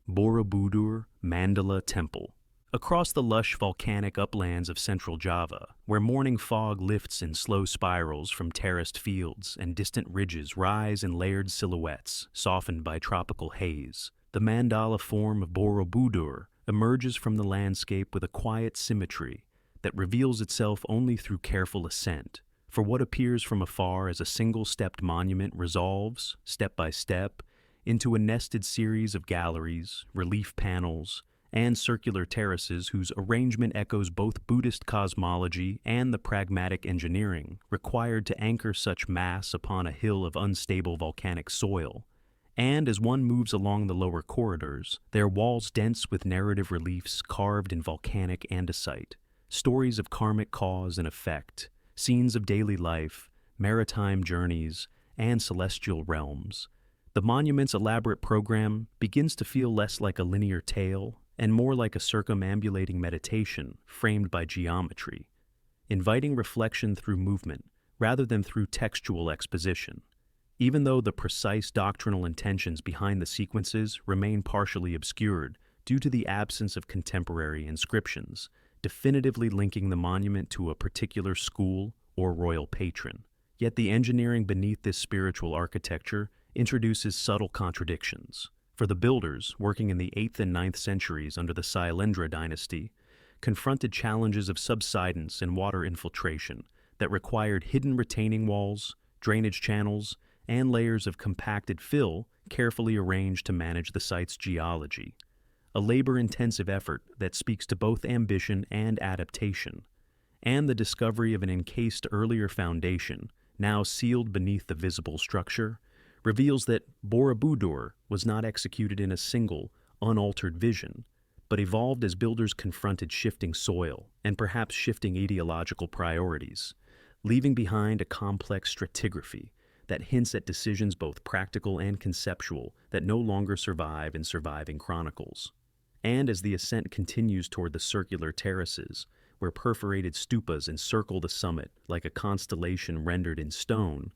Borobudur Mandala Temple. Across the lush volcanic uplands of central Java, where morning fog lifts in slow spirals from terraced fields and distant ridges rise in layered silhouettes softened by tropical haze, the mandala form of Borobudur emerges from the landscape with a quiet symmetry that reveals itself only through careful ascent, for what appears from afar as a single-stepped monument resolves, step by step, into a nested series of galleries, relief panels, and circular terraces whose arrangement echoes both Buddhist cosmology and the pragmatic engineering required to anchor such mass upon a hill of unstable volcanic soil. And as one moves along the lower corridors, their walls dense with narrative reliefs carved in volcanic andesite, stories of karmic cause and effect, scenes of daily life, maritime journeys, and celestial realms. The monument's elaborate program begins to feel less like a linear tale and more like a circumambulating meditation framed by geometry, inviting reflection through movement rather than through textual exposition. Even though the precise doctrinal intentions behind the sequences remain partially obscured due to the absence of contemporary inscriptions, definitively linking the monument to a particular school or royal patron. Yet the engineering beneath this spiritual architecture introduces subtle contradictions. For the builders, working in the 8th and 9th centuries under the Sailendra dynasty, confronted challenges of subsidence and water infiltration that required hidden retaining walls, drainage channels, and layers of compacted fill carefully arranged to manage the site's geology. A labor-intensive effort that speaks to both ambition and adaptation, and the discovery of an encased earlier foundation, now sealed beneath the visible structure, reveals that Borobudur was not executed in a single, unaltered vision, but evolved as builders confronted shifting soil and perhaps shifting ideological priorities, leaving behind a complex stratigraphy that hints at decisions both practical and conceptual that no longer survive in surviving chronicles. And as the ascent continues toward the circular terraces, where perforated stupas encircle the summit like a constellation rendered in stone,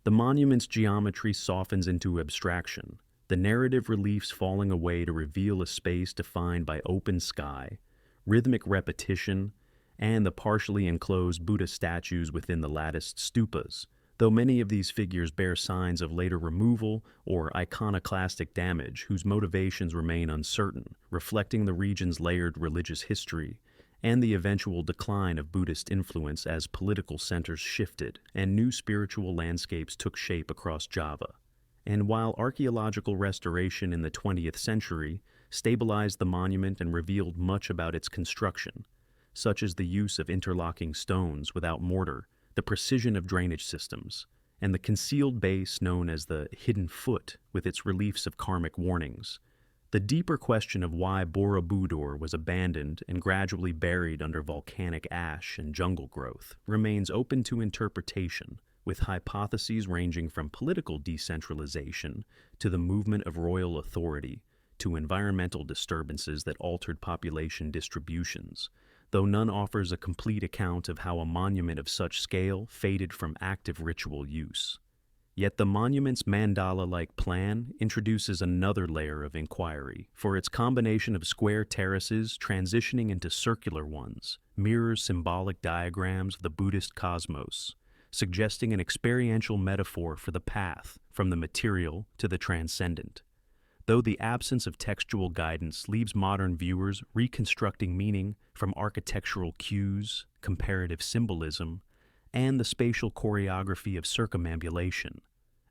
the monument's geometry softens into abstraction, the narrative reliefs falling away to reveal a space defined by open sky, rhythmic repetition, and the partially enclosed Buddha statues within the latticed stupas, though many of these figures bear signs of later removal or iconoclastic damage whose motivations remain uncertain, reflecting the region's layered religious history and the eventual decline of Buddhist influence as political centers shifted and new spiritual landscapes took shape across Java. And while archaeological restoration in the 20th century stabilized the monument and revealed much about its construction, such as the use of interlocking stones without mortar, the precision of drainage systems, and the concealed base known as the hidden foot with its reliefs of karmic warnings, the deeper question of why Borobudur was abandoned and gradually buried under volcanic ash and jungle growth remains open to interpretation, with hypotheses ranging from political decentralization to the movement of royal authority to environmental disturbances that altered population distributions, though none offers a complete account of how a monument of such scale faded from active ritual use. Yet the monument's mandala-like plan introduces another layer of inquiry, for its combination of square terraces transitioning into circular ones mirrors symbolic diagrams of the Buddhist cosmos, suggesting an experiential metaphor for the path from the material to the transcendent. Though the absence of textual guidance leaves modern viewers reconstructing meaning from architectural cues, comparative symbolism, and the spatial choreography of circumambulation,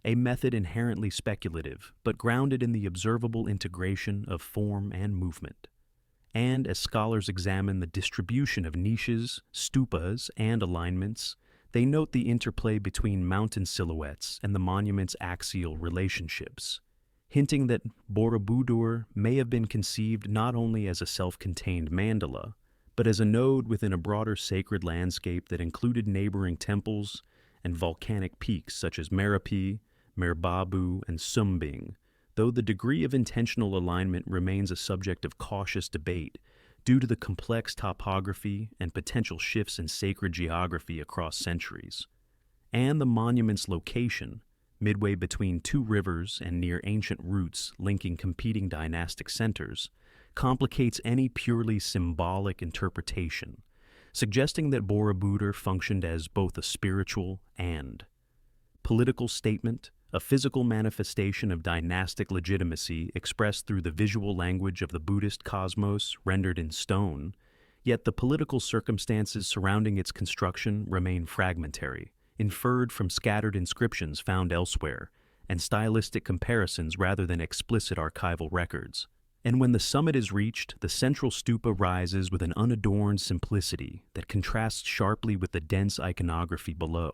a method inherently speculative but grounded in the observable integration of form and movement. And as scholars examine the distribution of niches, stupas, and alignments, they note the interplay between mountain silhouettes and the monument's axial relationships, hinting that Borobudur may have been conceived not only as a self-contained mandala, but as a node within a broader sacred landscape that included neighboring temples and volcanic peaks such as Merapi, Merbabu, and Sumbing, though the degree of intentional alignment remains a subject of cautious debate due to the complex topography and potential shifts in sacred geography across centuries. And the monument's location, midway between two rivers and near ancient routes linking competing dynastic centers, complicates any purely symbolic interpretation, suggesting that Borobudur functioned as both a spiritual and political statement, a physical manifestation of dynastic legitimacy expressed through the visual language of the Buddhist cosmos rendered in stone, yet the political circumstances surrounding its construction remain fragmentary, inferred from scattered inscriptions found elsewhere, and stylistic comparisons rather than explicit archival records. And when the summit is reached, the central stupa rises with an unadorned simplicity that contrasts sharply with the dense iconography below,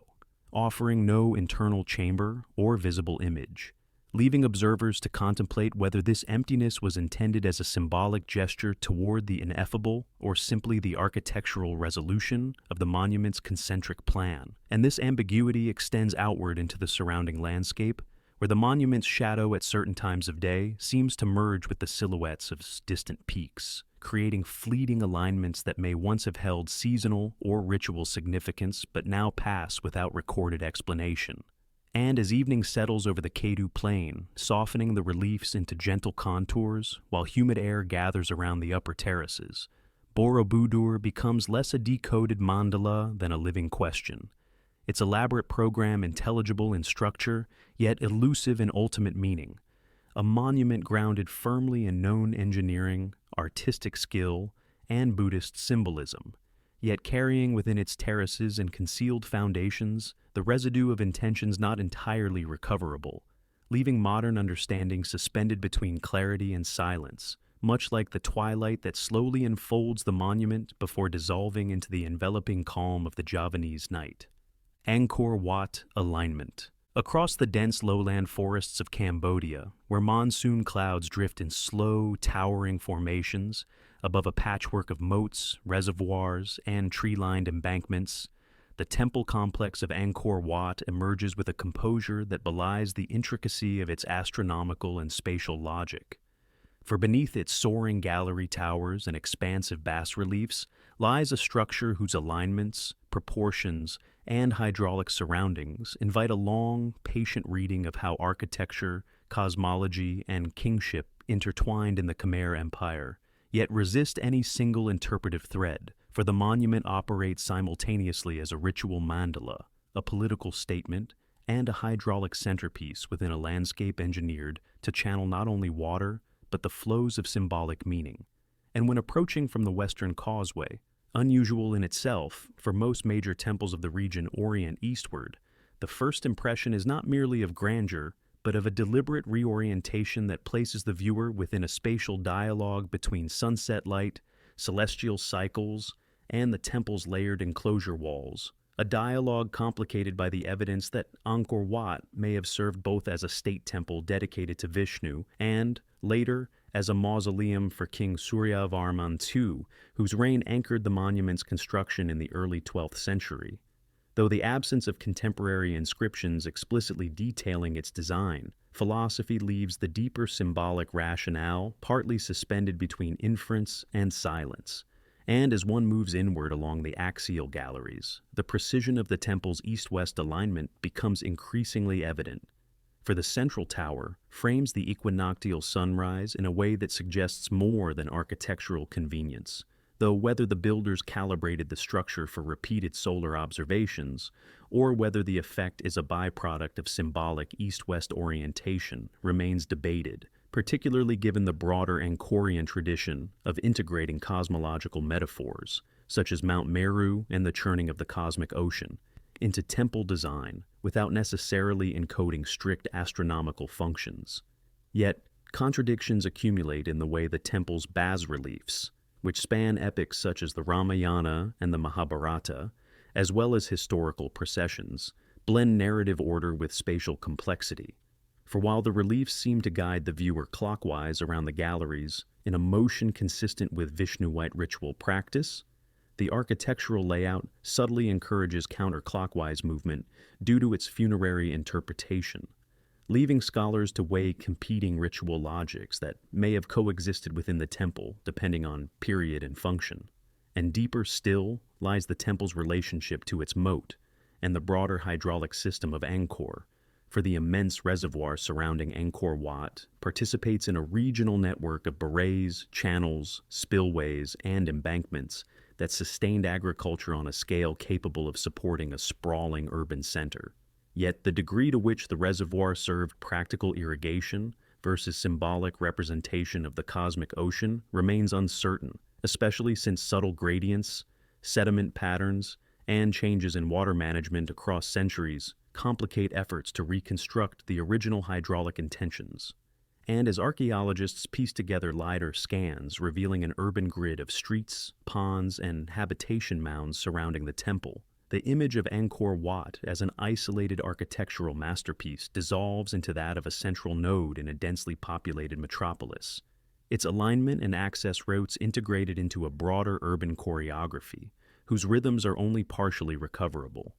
offering no internal chamber or visible image, leaving observers to contemplate whether this emptiness was intended as a symbolic gesture toward the ineffable or simply the architectural resolution of the monument's concentric plan. And this ambiguity extends outward into the surrounding landscape, where the monument's shadow at certain times of day seems to merge with the silhouettes of distant peaks, creating fleeting alignments that may once have held seasonal or ritual significance but now pass without recorded explanation. And as evening settles over the Kedu Plain, softening the reliefs into gentle contours while humid air gathers around the upper terraces, Borobudur becomes less a decoded mandala than a living question. Its elaborate program intelligible in structure, yet elusive in ultimate meaning. A monument grounded firmly in known engineering, artistic skill, and Buddhist symbolism, yet carrying within its terraces and concealed foundations the residue of intentions not entirely recoverable, leaving modern understanding suspended between clarity and silence, much like the twilight that slowly enfolds the monument before dissolving into the enveloping calm of the Javanese night. Angkor Wat Alignment. Across the dense lowland forests of Cambodia, where monsoon clouds drift in slow, towering formations above a patchwork of moats, reservoirs, and tree-lined embankments, the temple complex of Angkor Wat emerges with a composure that belies the intricacy of its astronomical and spatial logic. For beneath its soaring gallery towers and expansive bas-reliefs lies a structure whose alignments, proportions, and hydraulic surroundings invite a long, patient reading of how architecture, cosmology, and kingship intertwined in the Khmer Empire, yet resist any single interpretive thread, for the monument operates simultaneously as a ritual mandala, a political statement, and a hydraulic centerpiece within a landscape engineered to channel not only water, but the flows of symbolic meaning. And when approaching from the Western Causeway, unusual in itself, for most major temples of the region orient eastward, the first impression is not merely of grandeur, but of a deliberate reorientation that places the viewer within a spatial dialogue between sunset light, celestial cycles, and the temple's layered enclosure walls, a dialogue complicated by the evidence that Angkor Wat may have served both as a state temple dedicated to Vishnu and, later, as a mausoleum for King Sacsayhuamán II, whose reign anchored the monument's construction in the early 12th century. Though the absence of contemporary inscriptions explicitly detailing its design, philosophy leaves the deeper symbolic rationale partly suspended between inference and silence. And as one moves inward along the axial galleries, the precision of the temple's east-west alignment becomes increasingly evident. For the central tower frames the equinoctial sunrise in a way that suggests more than architectural convenience, though whether the builders calibrated the structure for repeated solar observations, or whether the effect is a byproduct of symbolic east-west orientation, remains debated, particularly given the broader Angkorian tradition of integrating cosmological metaphors, such as Mount Meru and the churning of the cosmic ocean, into temple design without necessarily encoding strict astronomical functions. Yet, contradictions accumulate in the way the temple's bas-reliefs, which span epics such as the Ramayana and the Mahabharata, as well as historical processions, blend narrative order with spatial complexity. For while the reliefs seem to guide the viewer clockwise around the galleries in a motion consistent with Vishnuite ritual practice, the architectural layout subtly encourages counterclockwise movement due to its funerary interpretation, leaving scholars to weigh competing ritual logics that may have coexisted within the temple depending on period and function. And deeper still lies the temple's relationship to its moat and the broader hydraulic system of Angkor, for the immense reservoir surrounding Angkor Wat participates in a regional network of barrays, channels, spillways, and embankments that sustained agriculture on a scale capable of supporting a sprawling urban center. Yet the degree to which the reservoir served practical irrigation versus symbolic representation of the cosmic ocean remains uncertain, especially since subtle gradients, sediment patterns, and changes in water management across centuries complicate efforts to reconstruct the original hydraulic intentions. And as archaeologists piece together LiDAR scans revealing an urban grid of streets, ponds, and habitation mounds surrounding the temple, the image of Angkor Wat as an isolated architectural masterpiece dissolves into that of a central node in a densely populated metropolis, its alignment and access routes integrated into a broader urban choreography, whose rhythms are only partially recoverable.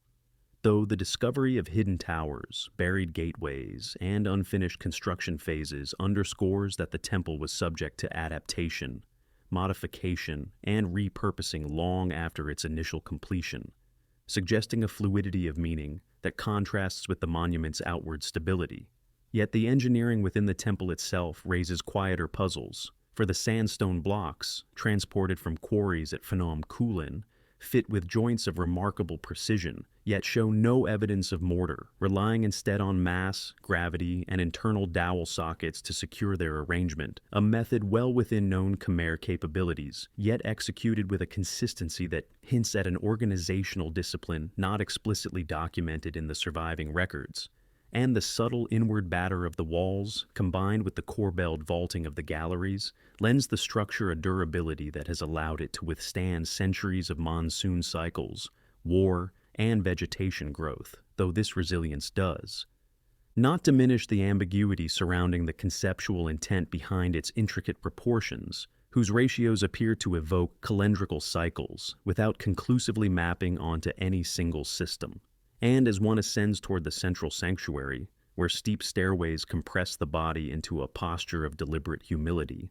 Though the discovery of hidden towers, buried gateways, and unfinished construction phases underscores that the temple was subject to adaptation, modification, and repurposing long after its initial completion, suggesting a fluidity of meaning that contrasts with the monument's outward stability. Yet the engineering within the temple itself raises quieter puzzles, for the sandstone blocks, transported from quarries at Phnom Kulen, fit with joints of remarkable precision, yet show no evidence of mortar, relying instead on mass, gravity, and internal dowel sockets to secure their arrangement, a method well within known Khmer capabilities, yet executed with a consistency that hints at an organizational discipline not explicitly documented in the surviving records. And the subtle inward batter of the walls, combined with the corbelled vaulting of the galleries, lends the structure a durability that has allowed it to withstand centuries of monsoon cycles, war, and vegetation growth, though this resilience does not diminish the ambiguity surrounding the conceptual intent behind its intricate proportions, whose ratios appear to evoke calendrical cycles without conclusively mapping onto any single system. And as one ascends toward the central sanctuary, where steep stairways compress the body into a posture of deliberate humility,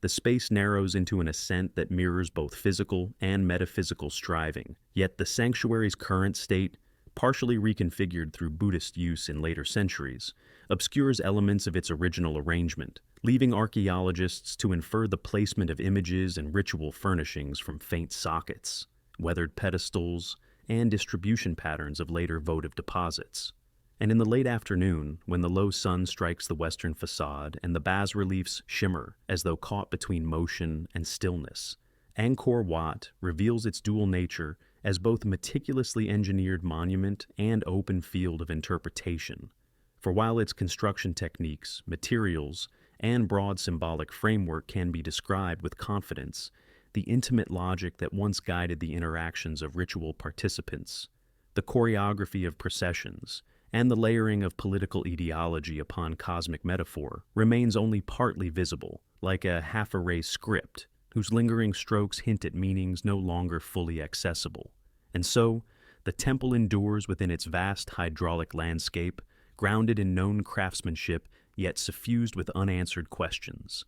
the space narrows into an ascent that mirrors both physical and metaphysical striving. Yet the sanctuary's current state, partially reconfigured through Buddhist use in later centuries, obscures elements of its original arrangement, leaving archaeologists to infer the placement of images and ritual furnishings from faint sockets, weathered pedestals, and distribution patterns of later votive deposits. And in the late afternoon, when the low sun strikes the western facade and the bas-reliefs shimmer as though caught between motion and stillness, Angkor Wat reveals its dual nature as both a meticulously engineered monument and open field of interpretation. For while its construction techniques, materials, and broad symbolic framework can be described with confidence, the intimate logic that once guided the interactions of ritual participants, the choreography of processions, and the layering of political ideology upon cosmic metaphor remains only partly visible, like a half-erased script, whose lingering strokes hint at meanings no longer fully accessible. And so, the temple endures within its vast hydraulic landscape, grounded in known craftsmanship, yet suffused with unanswered questions.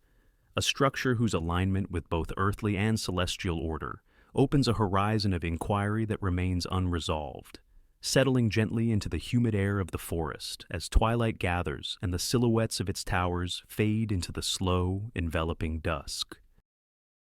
A structure whose alignment with both earthly and celestial order opens a horizon of inquiry that remains unresolved, settling gently into the humid air of the forest as twilight gathers and the silhouettes of its towers fade into the slow, enveloping dusk.